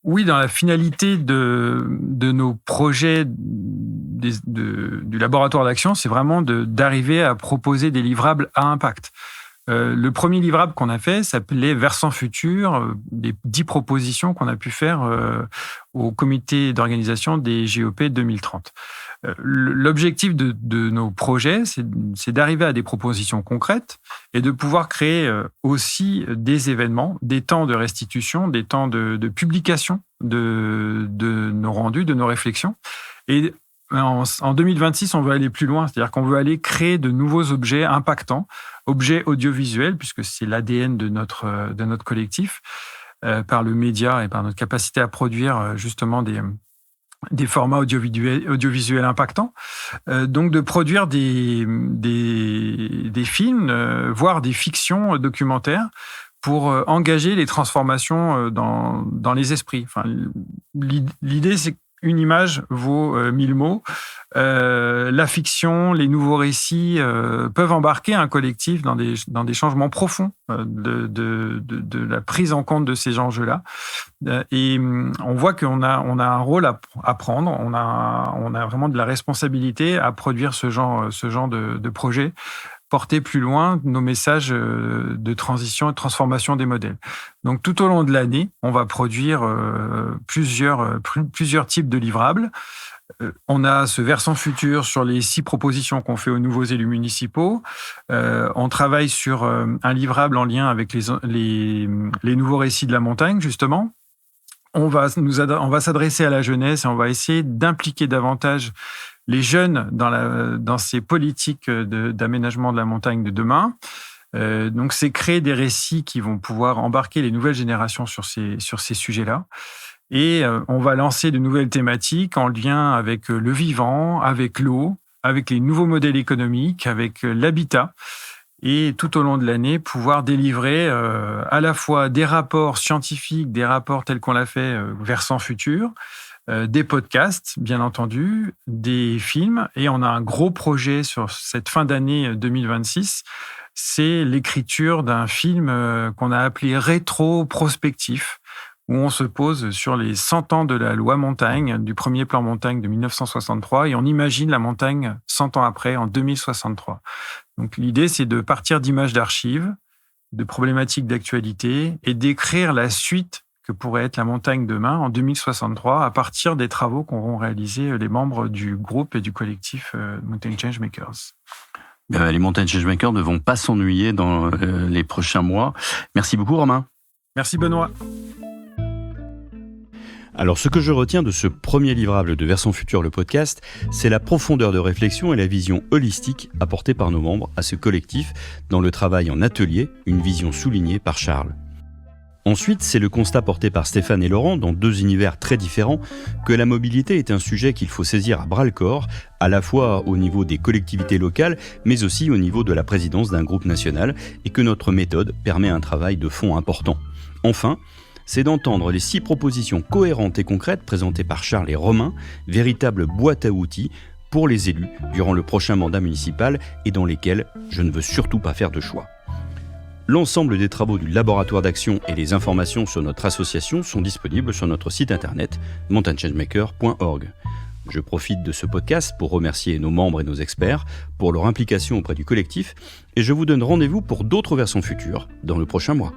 Oui, dans la finalité de nos projets du laboratoire d'action, c'est vraiment d'arriver à proposer des livrables à impact. Le premier livrable qu'on a fait s'appelait Versant Futur, des 10 propositions qu'on a pu faire au comité d'organisation des JOP 2030. L'objectif de nos projets, c'est d'arriver à des propositions concrètes et de pouvoir créer aussi des événements, des temps de restitution, des temps de publication de nos rendus, de nos réflexions. Et en 2026, on veut aller plus loin, c'est-à-dire qu'on veut aller créer de nouveaux objets impactants, objets audiovisuels, puisque c'est l'ADN de notre collectif, par le média et par notre capacité à produire justement des formats audiovisuels impactants. Donc de produire des films, voire des fictions documentaires, pour engager les transformations dans les esprits. Enfin, l'idée, c'est qu'une image vaut 1000 mots. La fiction, les nouveaux récits peuvent embarquer un collectif dans des changements profonds de la prise en compte de ces enjeux-là. Et on voit qu'on a un rôle à prendre. On a vraiment de la responsabilité à produire ce genre de projet, porter plus loin nos messages de transition et de transformation des modèles. Donc, tout au long de l'année, on va produire plusieurs types de livrables. On a ce versant futur sur les 6 propositions qu'on fait aux nouveaux élus municipaux. On travaille sur un livrable en lien avec les nouveaux récits de la montagne, justement. On va s'adresser à la jeunesse et on va essayer d'impliquer davantage les jeunes dans ces politiques d'aménagement de la montagne de demain. Donc, c'est créer des récits qui vont pouvoir embarquer les nouvelles générations sur ces sujets-là. Et on va lancer de nouvelles thématiques en lien avec le vivant, avec l'eau, avec les nouveaux modèles économiques, avec l'habitat. Et tout au long de l'année, pouvoir délivrer à la fois des rapports scientifiques, des rapports tels qu'on l'a fait Versant Futur, des podcasts, bien entendu, des films. Et on a un gros projet sur cette fin d'année 2026. C'est l'écriture d'un film qu'on a appelé rétro-prospectif, où on se pose sur les 100 ans de la loi montagne, du premier plan montagne de 1963, et on imagine la montagne 100 ans après, en 2063. Donc l'idée, c'est de partir d'images d'archives, de problématiques d'actualité, et d'écrire la suite que pourrait être la montagne demain, en 2063, à partir des travaux qu'auront réalisés les membres du groupe et du collectif Mountain Changemakers. Les Mountain Changemakers ne vont pas s'ennuyer dans les prochains mois. Merci beaucoup, Romain. Merci, Benoît. Alors, ce que je retiens de ce premier livrable de Vers son futur, le podcast, c'est la profondeur de réflexion et la vision holistique apportée par nos membres à ce collectif dans le travail en atelier, une vision soulignée par Charles. Ensuite, c'est le constat porté par Stéphane et Laurent, dans 2 univers très différents, que la mobilité est un sujet qu'il faut saisir à bras-le-corps, à la fois au niveau des collectivités locales, mais aussi au niveau de la présidence d'un groupe national, et que notre méthode permet un travail de fond important. Enfin, c'est d'entendre les 6 propositions cohérentes et concrètes présentées par Charles et Romain, véritable boîte à outils pour les élus durant le prochain mandat municipal et dans lesquels je ne veux surtout pas faire de choix. L'ensemble des travaux du laboratoire d'action et les informations sur notre association sont disponibles sur notre site internet mountainchangemaker.org. Je profite de ce podcast pour remercier nos membres et nos experts pour leur implication auprès du collectif et je vous donne rendez-vous pour d'autres versions futures dans le prochain mois.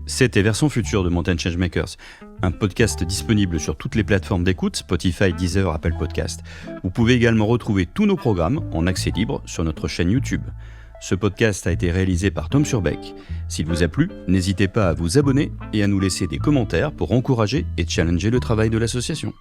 C'était Version future de Mountain Changemakers, un podcast disponible sur toutes les plateformes d'écoute, Spotify, Deezer, Apple Podcast. Vous pouvez également retrouver tous nos programmes en accès libre sur notre chaîne YouTube. Ce podcast a été réalisé par Tom Surbeck. S'il vous a plu, n'hésitez pas à vous abonner et à nous laisser des commentaires pour encourager et challenger le travail de l'association.